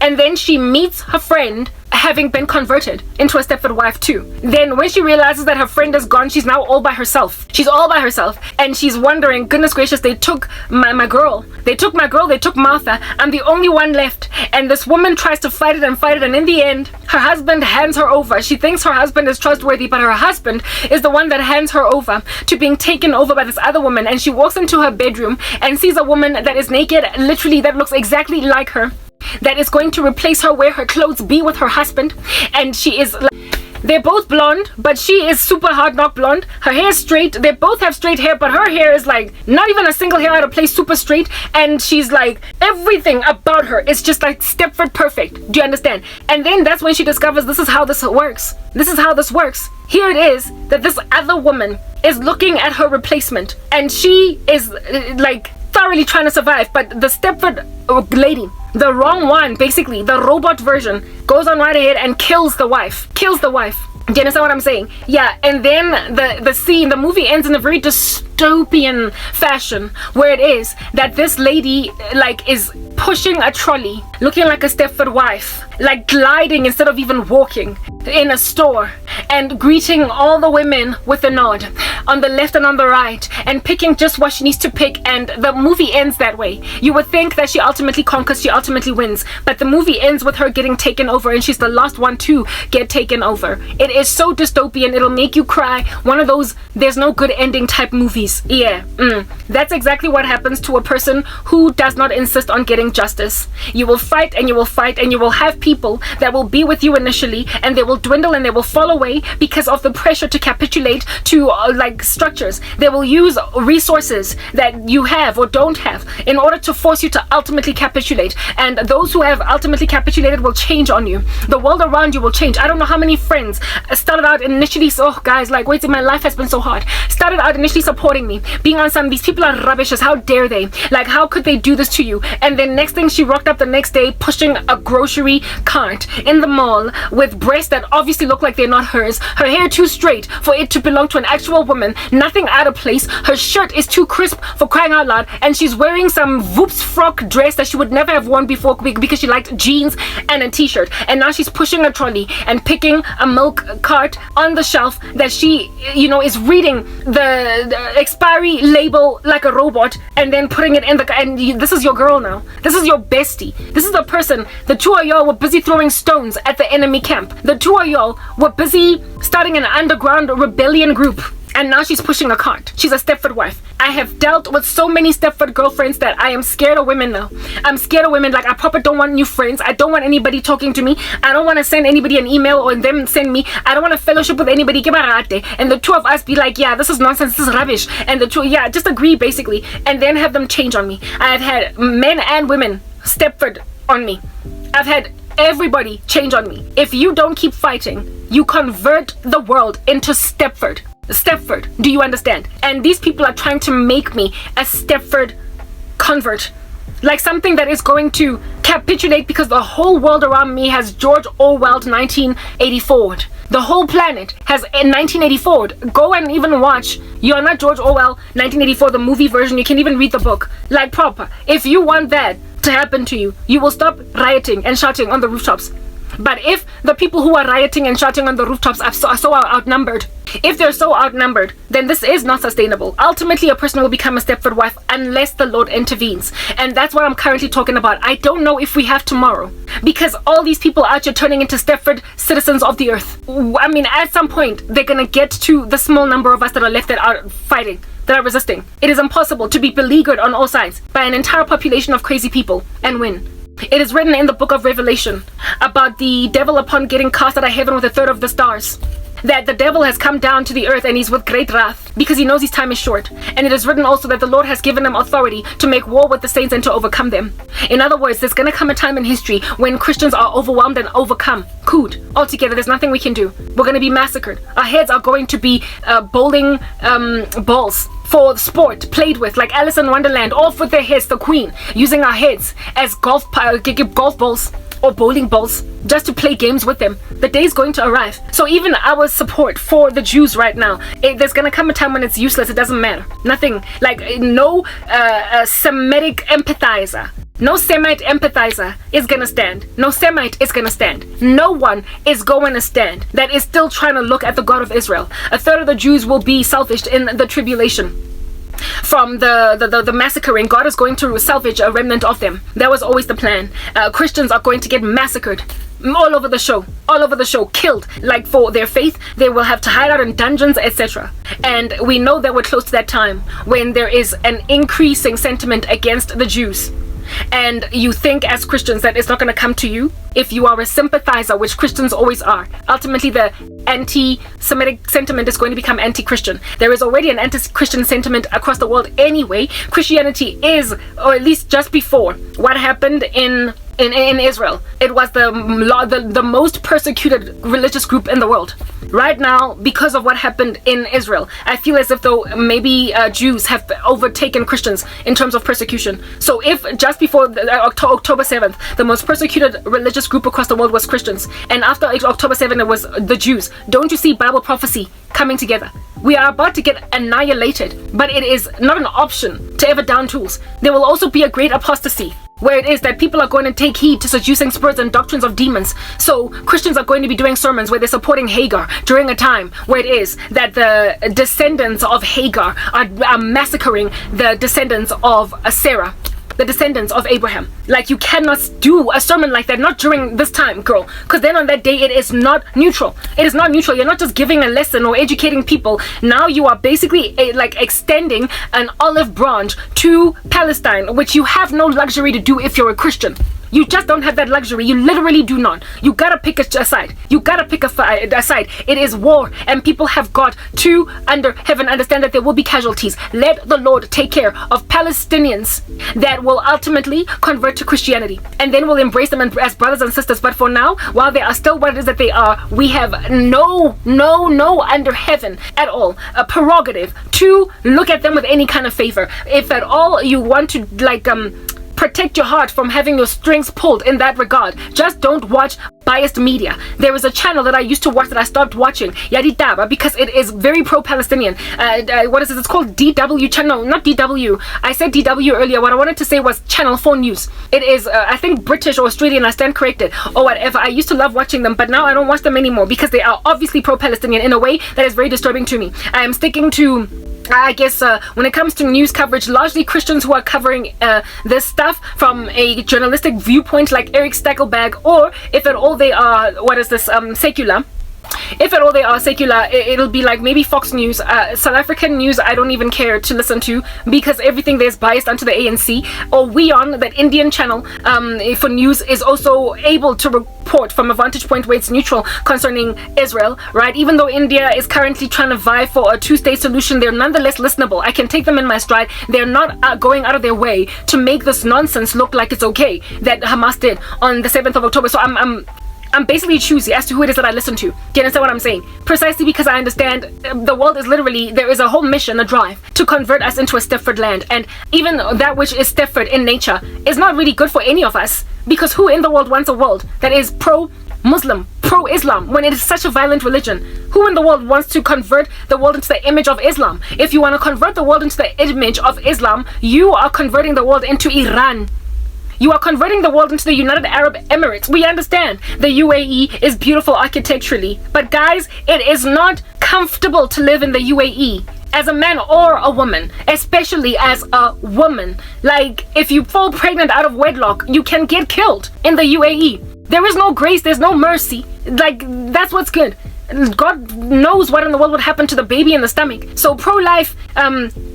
And then she meets her friend having been converted into a Stepford wife too. Then when she realizes that her friend is gone, she's now all by herself. She's all by herself, and she's wondering, goodness gracious, they took my girl. They took my girl, they took Martha. I'm the only one left. And this woman tries to fight it, and in the end, her husband hands her over. She thinks her husband is trustworthy, but her husband is the one that hands her over to being taken over by this other woman. And she walks into her bedroom and sees a woman that is naked, literally, that looks exactly like her, that is going to replace her where her clothes be with her husband. And she is they're both blonde, but she is super hard knock blonde. Her hair is straight. They both have straight hair, but her hair is like not even a single hair out of place, super straight. And she's like, everything about her is just like Stepford perfect. Do you understand? And then that's when she discovers this is how this works. This is how this works. Here it is that this other woman is looking at her replacement, and she is like thoroughly trying to survive. But the Stepford lady, the wrong one, basically the robot version, goes on right ahead and kills the wife. Do you understand what I'm saying? Yeah. And then the movie ends in a very dystopian fashion, where it is that this lady like is pushing a trolley, looking like a Stepford wife, like gliding instead of even walking, in a store, and greeting all the women with a nod. on the left and on the right and picking just what she needs to pick, and the movie ends that way. You would think that she ultimately conquers, she ultimately wins, but the movie ends with her getting taken over and she's the last one to get taken over. It is so dystopian, it'll make you cry. One of those there's no good ending type movies. Yeah, that's exactly what happens to a person who does not insist on getting justice. You will fight and you will fight, and you will have people that will be with you initially and they will dwindle and they will fall away because of the pressure to capitulate to like structures. They will use resources that you have or don't have in order to force you to ultimately capitulate, and those who have ultimately capitulated will change on you. The world around you will change. I don't know how many friends started out initially, so guys, like, wait, my life has been so hard, started out initially supporting me, being on some, these people are rubbish, how dare they, like, how could they do this to you? And then next thing, she rocked up the next day pushing a grocery cart in the mall with breasts that obviously look like they're not hers, her hair too straight for it to belong to an actual woman, nothing out of place, her shirt is too crisp for crying out loud, and she's wearing some Voops frock dress that she would never have worn before because she liked jeans and a t-shirt, and now she's pushing a trolley and picking a milk cart on the shelf that she, you know, is reading the expiry label like a robot and then putting it in the, and this is your girl now, this is your bestie, this is the person, the two of y'all were busy throwing stones at the enemy camp, the two of y'all were busy starting an underground rebellion group, and now she's pushing a cart. She's a Stepford wife. I have dealt with so many Stepford girlfriends that I am scared of women now. I'm scared of women. Like, I proper don't want new friends. I don't want anybody talking to me. I don't want to send anybody an email or them send me. I don't want to fellowship with anybody. And the two of us be like, yeah, this is nonsense, this is rubbish. And the two, yeah, just agree basically. And then have them change on me. I have had men and women Stepford on me. I've had everybody change on me. If you don't keep fighting, you convert the world into Stepford. Stepford, do you understand? And these people are trying to make me a Stepford convert, like something that is going to capitulate because the whole world around me has George Orwell's 1984. The whole planet has in 1984. Go and even watch. You're not George Orwell 1984, the movie version. You can even read the book like proper. If you want that to happen to you, you will stop rioting and shouting on the rooftops. But if the people who are rioting and shouting on the rooftops are so outnumbered, if they're so outnumbered, then this is not sustainable. Ultimately, a person will become a Stepford wife unless the Lord intervenes. And that's what I'm currently talking about. I don't know if we have tomorrow, because all these people out here turning into Stepford citizens of the earth. I mean, at some point, they're going to get to the small number of us that are left that are fighting, that are resisting. It is impossible to be beleaguered on all sides by an entire population of crazy people and win. It is written in the book of Revelation about the devil upon getting cast out of heaven with a third of the stars, that the devil has come down to the earth and he's with great wrath because he knows his time is short. And it is written also that the Lord has given him authority to make war with the saints and to overcome them. In other words, there's going to come a time in history when Christians are overwhelmed and overcome. Cood. Altogether, there's nothing we can do. We're going to be massacred. Our heads are going to be bowling balls for sport, played with, like Alice in Wonderland, off with their heads, the queen, using our heads as golf balls or bowling balls just to play games with them. The day is going to arrive. So even our support for the Jews right now, there's going to come a time when it's useless. It doesn't matter. Nothing, like no Semitic empathizer. No Semite empathizer is gonna stand. No Semite is gonna stand. No one is going to stand that is still trying to look at the God of Israel. A third of the Jews will be salvaged in the tribulation. From the massacring, God is going to salvage a remnant of them. That was always the plan. Christians are going to get massacred all over the show, killed. Like for their faith, they will have to hide out in dungeons, etc. And we know that we're close to that time when there is an increasing sentiment against the Jews. And you think as Christians that it's not going to come to you? If you are a sympathizer, which Christians always are, ultimately the anti-Semitic sentiment is going to become anti-Christian. There is already an anti-Christian sentiment across the world anyway. Christianity is, or at least just before what happened in Israel, it was the most persecuted religious group in the world. Right now, because of what happened in Israel, I feel as if though maybe Jews have overtaken Christians in terms of persecution. So if just before October 7th, the most persecuted religious group across the world was Christians, and after October 7th it was the Jews, don't you see Bible prophecy coming together? We are about to get annihilated, but it is not an option to ever down tools. There will also be a great apostasy. where it is that people are going to take heed to seducing spirits and doctrines of demons. So Christians are going to be doing sermons where they're supporting Hagar during a time where it is that the descendants of Hagar are massacring the descendants of Sarah, the descendants of Abraham. Like, you cannot do a sermon like that, not during this time, girl, because then on that day it is not neutral. It is not neutral. You're not just giving a lesson or educating people. Now you are basically like extending an olive branch to Palestine, which you have no luxury to do if you're a Christian. You just don't have that luxury. You literally do not. You gotta pick a side. You gotta pick a side. It is war, and people have got to, under heaven, understand that there will be casualties. Let the Lord take care of Palestinians that will ultimately convert to Christianity, and then we'll embrace them as brothers and sisters. But for now, while they are still what it is that they are, we have no under heaven at all a prerogative to look at them with any kind of favor. If at all you want to protect your heart from having your strings pulled in that regard, just don't watch biased media. There is a channel that I used to watch that I stopped watching, Yadi Daba, because it is very pro-Palestinian. What is it? It's called DW channel. No, not DW. I said DW earlier. What I wanted to say was Channel 4 News. It is, I think, British or Australian. I stand corrected or whatever. I used to love watching them, but now I don't watch them anymore because they are obviously pro-Palestinian in a way that is very disturbing to me. I am sticking to, I guess, when it comes to news coverage, largely Christians who are covering this stuff from a journalistic viewpoint, like Eric Stackelberg, or if at all they are, secular. If at all they are secular, it'll be like maybe Fox News. South African news I don't even care to listen to because everything there's biased onto the ANC. Or WION, that Indian channel for news, is also able to report from a vantage point where it's neutral concerning Israel, right? Even though India is currently trying to vie for a two-state solution, they're nonetheless listenable. I can take them in my stride. They're not going out of their way to make this nonsense look like it's okay that Hamas did on the 7th of October. So I'm basically choosy as to who it is that I listen to. Do you understand what I'm saying? Precisely because I understand the world is literally, there is a whole mission, a drive to convert us into a Stepford land. And even that which is Stepford in nature is not really good for any of us, because who in the world wants a world that is pro-Muslim, pro-Islam, when it is such a violent religion? Who in the world wants to convert the world into the image of Islam? If you want to convert the world into the image of Islam, you are converting the world into Iran. You are converting the world into the United Arab Emirates. We understand the UAE is beautiful architecturally, but guys, it is not comfortable to live in the UAE as a man or a woman, especially as a woman. Like, if you fall pregnant out of wedlock, you can get killed in the UAE. There is no grace, there's no mercy. Like, that's what's good. God knows what in the world would happen to the baby in the stomach. So pro-life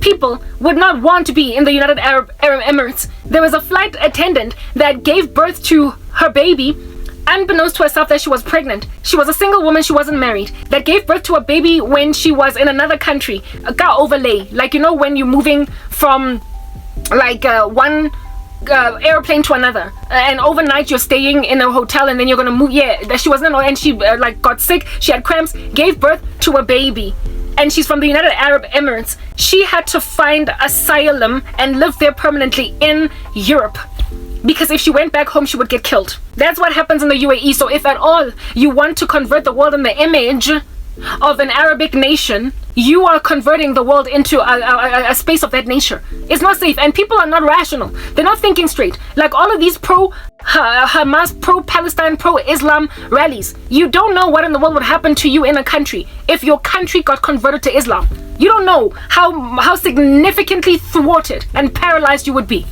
people would not want to be in the United Arab Emirates. There was a flight attendant that gave birth to her baby unbeknownst to herself that she was pregnant. She was a single woman, she wasn't married, that gave birth to a baby when she was in another country. A car overlay, like, you know, when you're moving from like one airplane to another, and overnight you're staying in a hotel and then you're gonna move. Yeah, she wasn't, and she got sick, she had cramps, gave birth to a baby, and she's from the United Arab Emirates. She had to find asylum and live there permanently in Europe, because if she went back home she would get killed. That's what happens in the UAE. So if at all you want to convert the world in the image of an Arabic nation, you are converting the world into a space of that nature. It's not safe, and people are not rational. They're not thinking straight. Like all of these pro-Hamas, pro-Palestine, pro-Islam rallies, you don't know what in the world would happen to you in a country if your country got converted to Islam. You don't know how significantly thwarted and paralyzed you would be.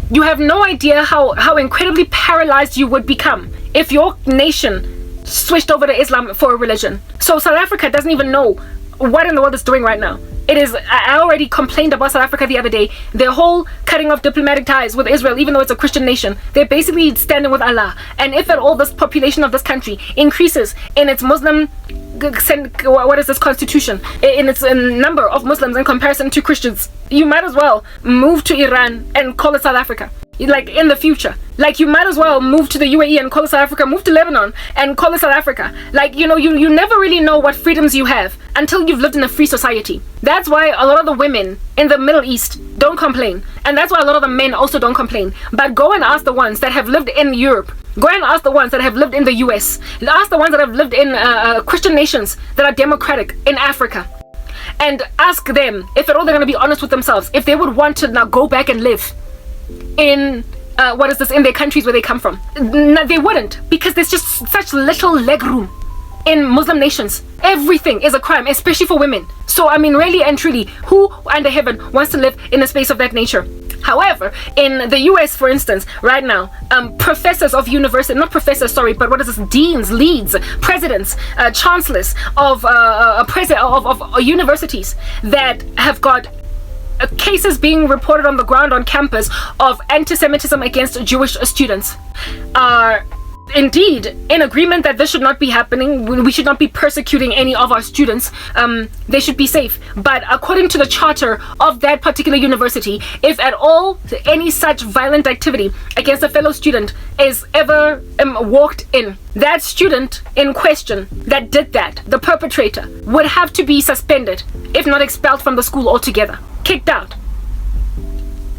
You have no idea how incredibly paralyzed you would become if your nation switched over to Islam for a religion. So South Africa doesn't even know what in the world it's doing right now. It is, I already complained about South Africa the other day. Their whole cutting off diplomatic ties with Israel, even though it's a Christian nation, they're basically standing with Allah. And if at all this population of this country increases in its Muslim, what is this constitution, in its number of Muslims in comparison to Christians, you might as well move to Iran and call it South Africa. Like in the future, like you might as well move to the UAE and call it South Africa, move to Lebanon and call it South Africa. Like, you know, you never really know what freedoms you have until you've lived in a free society. That's why a lot of the women in the Middle East don't complain, and that's why a lot of the men also don't complain. But go and ask the ones that have lived in Europe, go and ask the ones that have lived in the US, ask the ones that have lived in Christian nations that are democratic in Africa, and ask them if at all they're going to be honest with themselves, if they would want to now go back and live in in their countries where they come from. No, they wouldn't, because there's just such little leg room in Muslim nations. Everything is a crime, especially for women. So I mean, really and truly, who under heaven wants to live in a space of that nature? However, in the US, for instance, right now, professors of university, not professors, sorry, but what is this? Deans, leads, presidents, chancellors of universities that have got cases being reported on the ground on campus of anti-Semitism against Jewish students are indeed in agreement that this should not be happening. We should not be persecuting any of our students. They should be safe. But according to the charter of that particular university, if at all any such violent activity against a fellow student is ever walked in, that student in question that did that, the perpetrator, would have to be suspended, if not expelled from the school altogether, kicked out.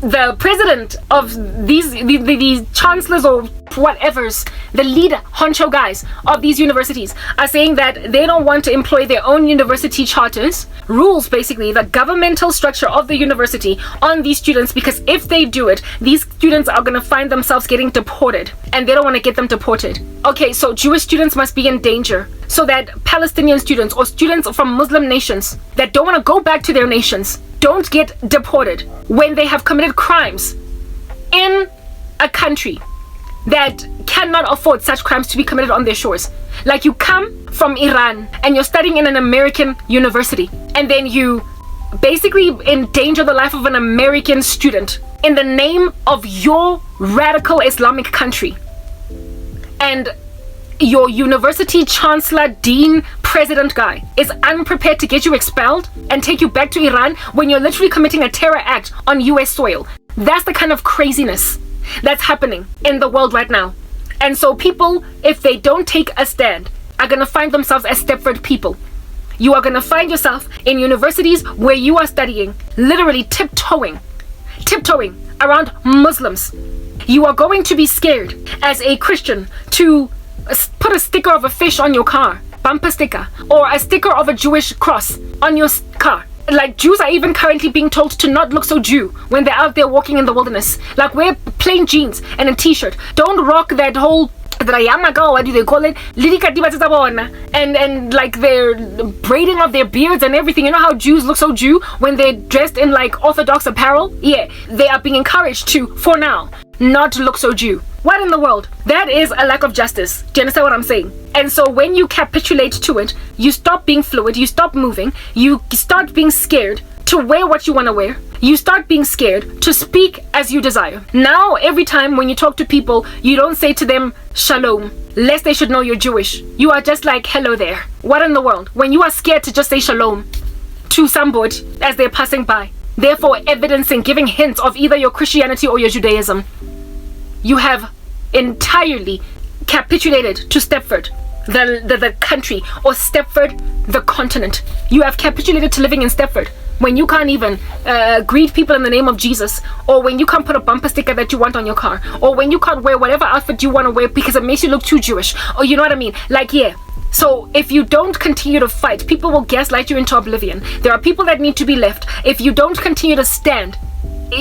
The president of these chancellors or whatevers, the leader honcho guys of these universities are saying that they don't want to employ their own university charters, rules basically, the governmental structure of the university on these students, because if they do it, these students are going to find themselves getting deported, and they don't want to get them deported. Okay, so Jewish students must be in danger so that Palestinian students or students from Muslim nations that don't want to go back to their nations don't get deported when they have committed crimes in a country that cannot afford such crimes to be committed on their shores. Like, you come from Iran and you're studying in an American university, and then you basically endanger the life of an American student in the name of your radical Islamic country. And your university chancellor, dean, president guy is unprepared to get you expelled and take you back to Iran when you're literally committing a terror act on US soil. That's the kind of craziness that's happening in the world right now. And so people, if they don't take a stand, are going to find themselves as Stepford people. You are going to find yourself in universities where you are studying, literally tiptoeing around Muslims. You are going to be scared as a Christian to put a sticker of a fish on your car, bumper sticker, or a sticker of a Jewish cross on your car. Like, Jews are even currently being told to not look so Jew when they're out there walking in the wilderness. Like, wear plain jeans and a t-shirt. Don't rock that whole what do they call it? And like their braiding of their beards and everything. You know how Jews look so Jew when they're dressed in like Orthodox apparel? Yeah, they are being encouraged to, for now, not to look so Jew. What in the world? That is a lack of justice. Do you understand what I'm saying? And so when you capitulate to it, you stop being fluid, you stop moving, you start being scared to wear what you want to wear. You start being scared to speak as you desire. Now, every time when you talk to people, you don't say to them, shalom, lest they should know you're Jewish. You are just like, hello there. What in the world? When you are scared to just say shalom to somebody as they're passing by, therefore evidencing, giving hints of either your Christianity or your Judaism, you have entirely capitulated to Stepford, the country, or Stepford, the continent. You have capitulated to living in Stepford when you can't even greet people in the name of Jesus, or when you can't put a bumper sticker that you want on your car, or when you can't wear whatever outfit you want to wear because it makes you look too Jewish, or you know what I mean? Like, yeah. So if you don't continue to fight, people will gaslight you into oblivion. There are people that need to be left. If you don't continue to stand,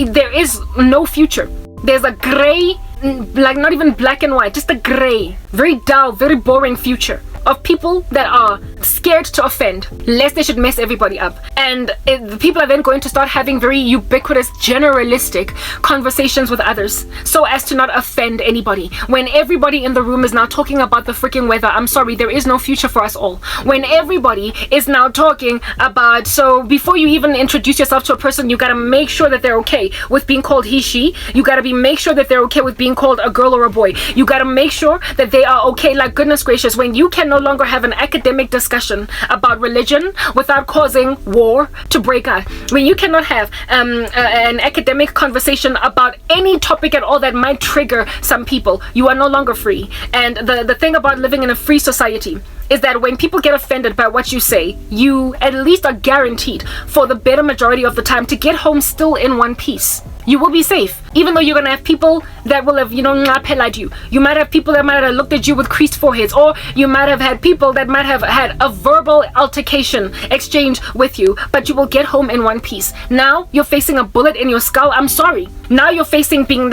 there is no future. There's a gray, like not even black and white, just a gray, very dull, very boring future of people that are scared to offend lest they should mess everybody up. And the people are then going to start having very ubiquitous, generalistic conversations with others so as to not offend anybody. When everybody in the room is now talking about the freaking weather, I'm sorry, there is no future for us all. When everybody is now talking about, so before you even introduce yourself to a person, you gotta make sure that they're okay with being called he, she. You gotta make sure that they're okay with being called a girl or a boy. You gotta make sure that they are okay. Like, goodness gracious, when you can no longer have an academic discussion about religion without causing war to break out, when you cannot have an academic conversation about any topic at all that might trigger some people, you are no longer free. And the thing about living in a free society is that when people get offended by what you say, you at least are guaranteed for the better majority of the time to get home still in one piece. You will be safe. Even though you're gonna have people that will have, ngapelad you. You might have people that might have looked at you with creased foreheads, or you might have had people that might have had a verbal altercation exchange with you, but you will get home in one piece. Now you're facing a bullet in your skull. I'm sorry. Now you're facing being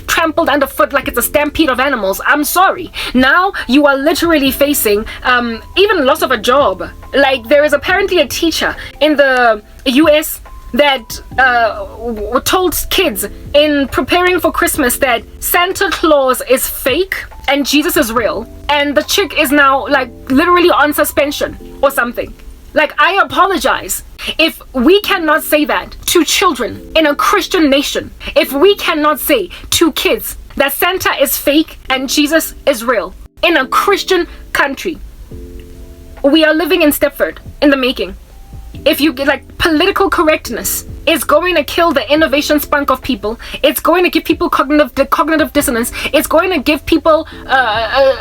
trampled underfoot like it's a stampede of animals. I'm sorry. Now you are literally facing even loss of a job. Like, there is apparently a teacher in the US that told kids in preparing for Christmas that Santa Claus is fake and Jesus is real, and the chick is now like literally on suspension or something. Like, I apologize. If we cannot say that to children in a Christian nation, if we cannot say to kids that Santa is fake and Jesus is real in a Christian country, we are living in Stepford in the making. If you get, like, political correctness is going to kill the innovation spunk of people. It's going to give people cognitive dissonance. It's going to give people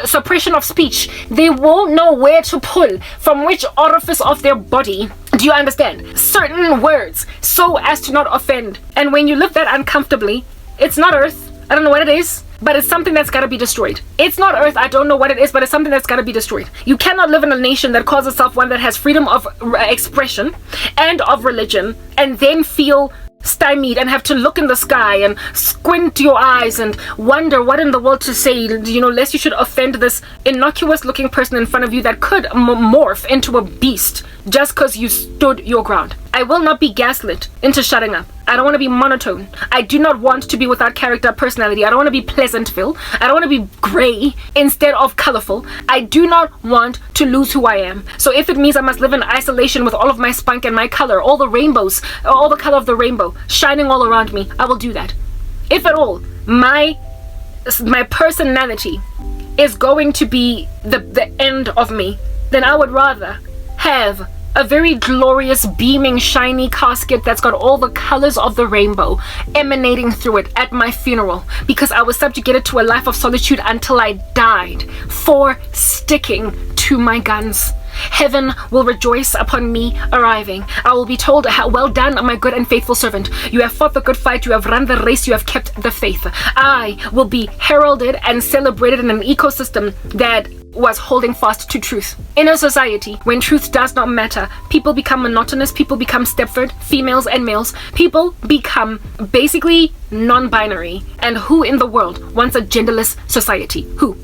suppression of speech. They won't know where to pull from which orifice of their body. Do you understand? Certain words so as to not offend. And when you live that uncomfortably, it's not earth. I don't know what it is, but it's something that's got to be destroyed. It's not earth. I don't know what it is, but it's something that's got to be destroyed. You cannot live in a nation that calls itself one that has freedom of expression and of religion and then feel stymied and have to look in the sky and squint your eyes and wonder what in the world to say, lest you should offend this innocuous looking person in front of you that could morph into a beast just because you stood your ground. I will not be gaslit into shutting up. I don't want to be monotone. I do not want to be without character, personality. I don't want to be Pleasantville. I don't want to be gray instead of colorful. I do not want to lose who I am. So if it means I must live in isolation with all of my spunk and my color, all the rainbows, all the color of the rainbow shining all around me, I will do that. If at all, my personality is going to be the end of me, then I would rather have a very glorious, beaming, shiny casket that's got all the colors of the rainbow emanating through it at my funeral, because I was subjugated to a life of solitude until I died for sticking to my guns. Heaven will rejoice upon me arriving. I will be told, well done, my good and faithful servant. You have fought the good fight, you have run the race, you have kept the faith. I will be heralded and celebrated in an ecosystem that was holding fast to truth. In a society, when truth does not matter, people become monotonous, people become Stepford, females and males. People become basically non-binary. And who in the world wants a genderless society? Who?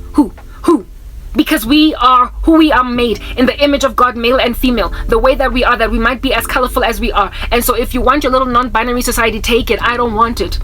Because we are who we are made in the image of God, male and female. The way that we are, that we might be as colorful as we are. And so if you want your little non-binary society, take it. I don't want it.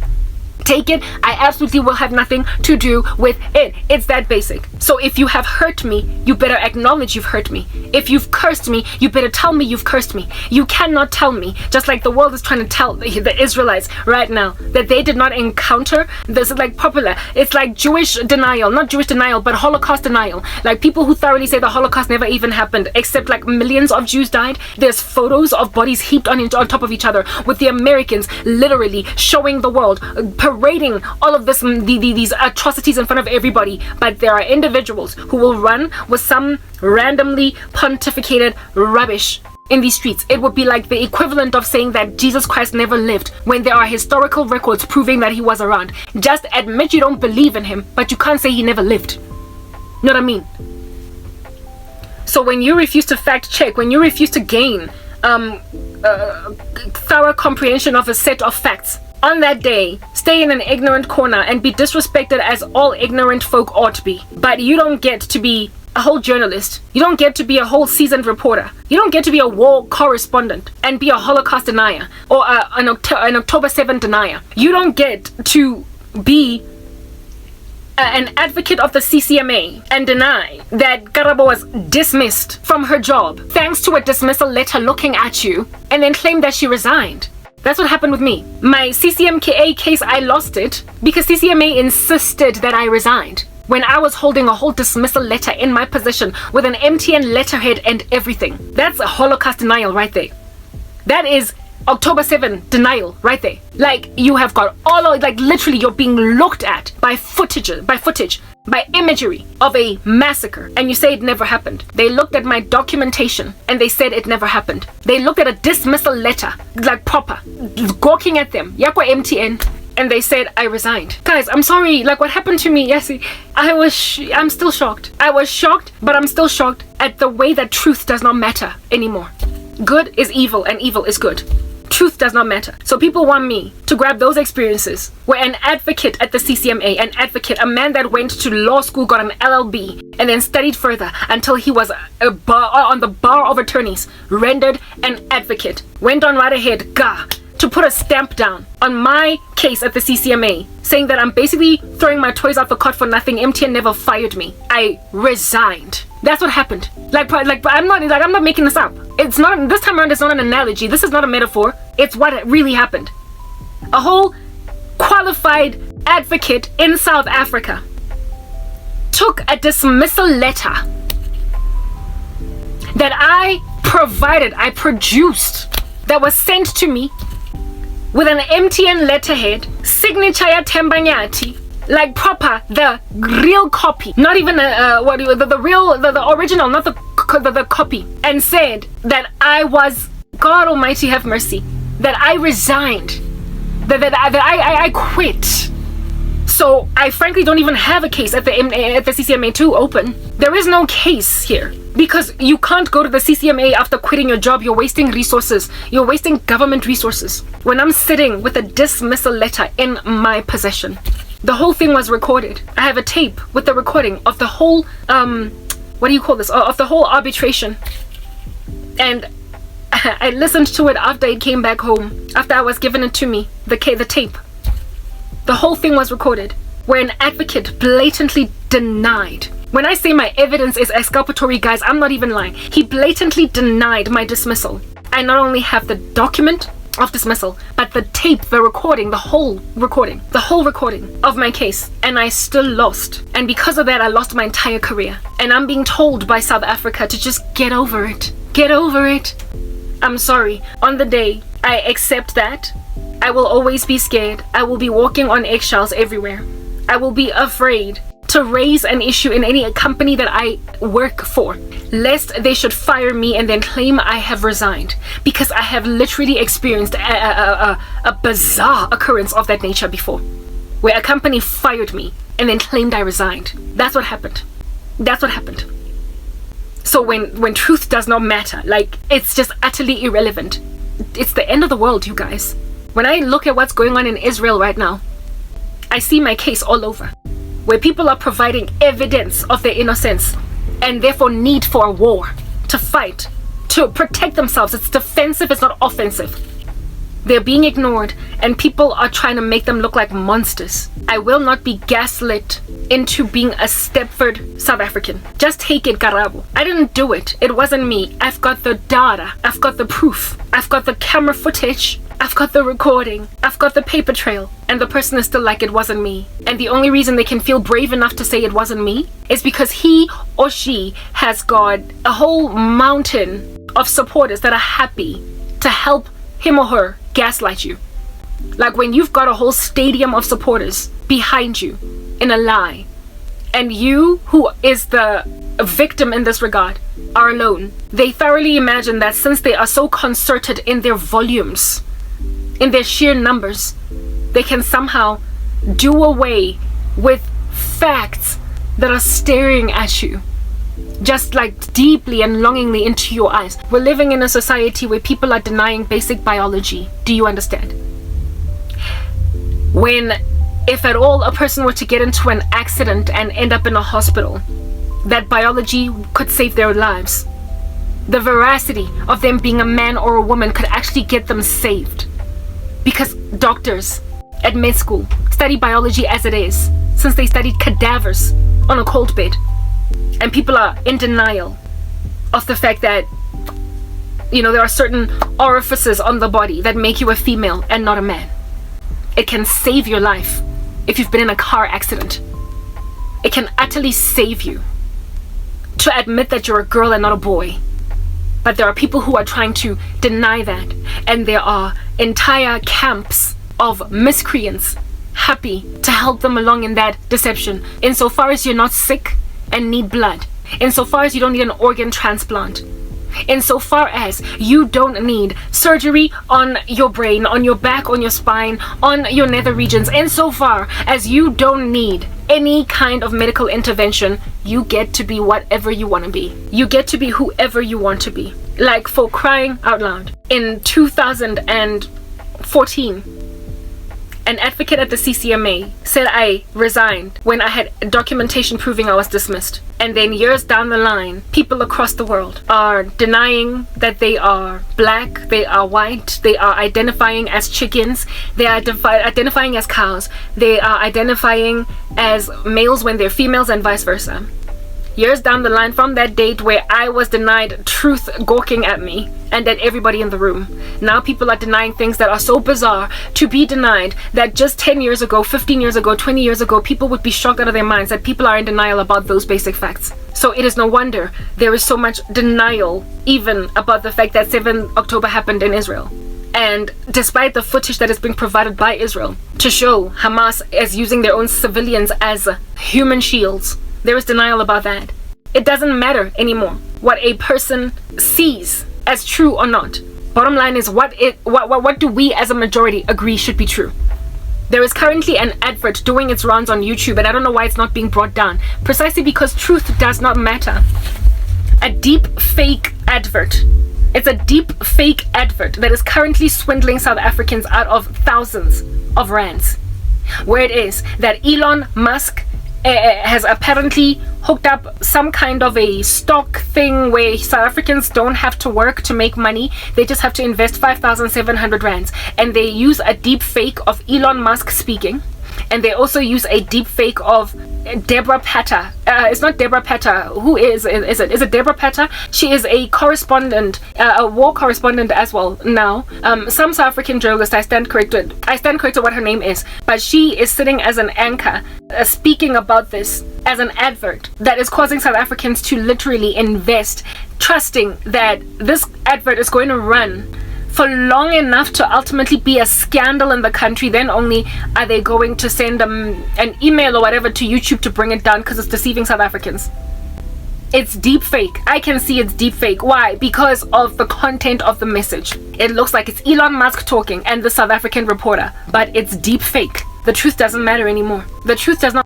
Take it. I absolutely will have nothing to do with it. It's that basic. So if you have hurt me, you better acknowledge you've hurt me. If you've cursed me, you better tell me you've cursed me. You cannot tell me, just like the world is trying to tell the Israelites right now, that they did not encounter this, like popular. It's like Jewish denial, not Jewish denial, but Holocaust denial. Like people who thoroughly say the Holocaust never even happened, except like millions of Jews died. There's photos of bodies heaped on top of each other, with the Americans literally showing the world, parading all of these atrocities in front of everybody. But there are individuals who will run with some randomly pontificated rubbish in these streets. It would be like the equivalent of saying that Jesus Christ never lived when there are historical records proving that he was around. Just admit you don't believe in him, but you can't say he never lived. You know what I mean? So when you refuse to fact check, when you refuse to gain thorough comprehension of a set of facts, on that day, stay in an ignorant corner and be disrespected as all ignorant folk ought to be. But you don't get to be a whole journalist. You don't get to be a whole seasoned reporter. You don't get to be a war correspondent and be a Holocaust denier or an October 7 denier. You don't get to be an advocate of the CCMA and deny that Karabo was dismissed from her job thanks to a dismissal letter looking at you, and then claim that she resigned. That's what happened with me. My CCMA case, I lost it because CCMA insisted that I resigned when I was holding a whole dismissal letter in my possession with an MTN letterhead and everything. That's a Holocaust denial right there. That is October 7 denial right there. Like, you have got all of, like, literally you're being looked at by footage by imagery of a massacre and you say it never happened. They looked at my documentation and they said it never happened. They looked at a dismissal letter, like proper, gawking at them, yakwa MTN, and they said I resigned. Guys, I'm sorry, like what happened to me, yes, I'm still shocked. I was shocked, but I'm still shocked at the way that truth does not matter anymore. Good is evil and evil is good. Truth does not matter. So people want me to grab those experiences where an advocate at the CCMA, a man that went to law school, got an LLB, and then studied further until he was on the bar of attorneys, rendered an advocate, went on right ahead, to put a stamp down on my case at the CCMA, saying that I'm basically throwing my toys out the cot for nothing. MTN never fired me. I resigned. That's what happened. Like I'm not making this up. It's not, this time around, it's not an analogy. This is not a metaphor. It's what really happened. A whole qualified advocate in South Africa took a dismissal letter that I produced, that was sent to me with an MTN letterhead, signature ya Tembanyati, like proper, the real copy, not even the original, not the copy, and said that I was, God Almighty have mercy, that I resigned, that I quit. So I frankly don't even have a case at the CCMA2 open. There is no case here because you can't go to the CCMA after quitting your job. You're wasting resources. You're wasting government resources. When I'm sitting with a dismissal letter in my possession, the whole thing was recorded. I have a tape with the recording of the whole, what do you call this? Of the whole arbitration. And I listened to it after it came back home, after I was given it to me, the tape. The whole thing was recorded, where an advocate blatantly denied. When I say my evidence is exculpatory, guys, I'm not even lying. He blatantly denied my dismissal. I not only have the document of dismissal, but the tape, the recording, the whole recording of my case, and I still lost. And because of that, I lost my entire career. And I'm being told by South Africa to just get over it. Get over it. I'm sorry. On the day I accept that, I will always be scared. I will be walking on eggshells everywhere. I will be afraid to raise an issue in any company that I work for, lest they should fire me and then claim I have resigned, because I have literally experienced a bizarre occurrence of that nature before, where a company fired me and then claimed I resigned. That's what happened. That's what happened. So when truth does not matter, like, it's just utterly irrelevant. It's the end of the world, you guys. When I look at what's going on in Israel right now, I see my case all over, where people are providing evidence of their innocence and therefore need for a war, to fight, to protect themselves. It's defensive, it's not offensive. They're being ignored and people are trying to make them look like monsters. I will not be gaslit into being a Stepford South African. Just take it, Karabo. I didn't do it. It wasn't me. I've got the data. I've got the proof. I've got the camera footage. I've got the recording. I've got the paper trail. And the person is still like, it wasn't me. And the only reason they can feel brave enough to say it wasn't me is because he or she has got a whole mountain of supporters that are happy to help him or her gaslight you. Like when you've got a whole stadium of supporters behind you in a lie, and you, who is the victim in this regard, are alone. They thoroughly imagine that since they are so concerted in their volumes, in their sheer numbers, they can somehow do away with facts that are staring at you, just like deeply and longingly into your eyes. We're living in a society where people are denying basic biology. Do you understand? When, if at all, a person were to get into an accident and end up in a hospital, that biology could save their lives. The veracity of them being a man or a woman could actually get them saved. Because doctors at med school study biology as it is, since they studied cadavers on a cold bed. And people are in denial of the fact that, you know, there are certain orifices on the body that make you a female and not a man. It can save your life if you've been in a car accident. It can utterly save you to admit that you're a girl and not a boy. But there are people who are trying to deny that. And there are entire camps of miscreants happy to help them along in that deception, insofar as you're not sick and need blood, insofar as you don't need an organ transplant, insofar as you don't need surgery on your brain, on your back, on your spine, on your nether regions, insofar as you don't need any kind of medical intervention, you get to be whatever you want to be. You get to be whoever you want to be. Like, for crying out loud, in 2014, an advocate at the CCMA said I resigned when I had documentation proving I was dismissed. And then years down the line, people across the world are denying that they are black, they are white, they are identifying as chickens, they are identifying as cows, they are identifying as males when they're females, and vice versa. Years down the line from that date where I was denied truth gawking at me and at everybody in the room, now people are denying things that are so bizarre to be denied that just 10 years ago, 15 years ago, 20 years ago, people would be shocked out of their minds that people are in denial about those basic facts. So it is no wonder there is so much denial even about the fact that 7 October happened in Israel. And despite the footage that is being provided by Israel to show Hamas as using their own civilians as human shields, there is denial about that. It doesn't matter anymore what a person sees as true or not. Bottom line is what do we as a majority agree should be true. There is currently an advert doing its rounds on YouTube, and I don't know why it's not being brought down. Precisely because truth does not matter. A deep fake advert. It's a deep fake advert that is currently swindling South Africans out of thousands of rands. Where it is that Elon Musk has apparently hooked up some kind of a stock thing where South Africans don't have to work to make money. They just have to invest 5,700 rands, and they use a deep fake of Elon Musk speaking, and they also use a deep fake of Deborah Patta. It's not Deborah Patta. Who is it? Is it Deborah Patta? She is a correspondent, a war correspondent as well now. Some South African journalist, I stand corrected what her name is, but she is sitting as an anchor, speaking about this as an advert that is causing South Africans to literally invest, trusting that this advert is going to run for long enough to ultimately be a scandal in the country. Then only are they going to send an email or whatever to YouTube to bring it down, because it's deceiving South Africans. It's deep fake. I can see it's deep fake. Why? Because of the content of the message. It looks like it's Elon Musk talking and the South African reporter, but it's deep fake. The truth doesn't matter anymore. The truth does not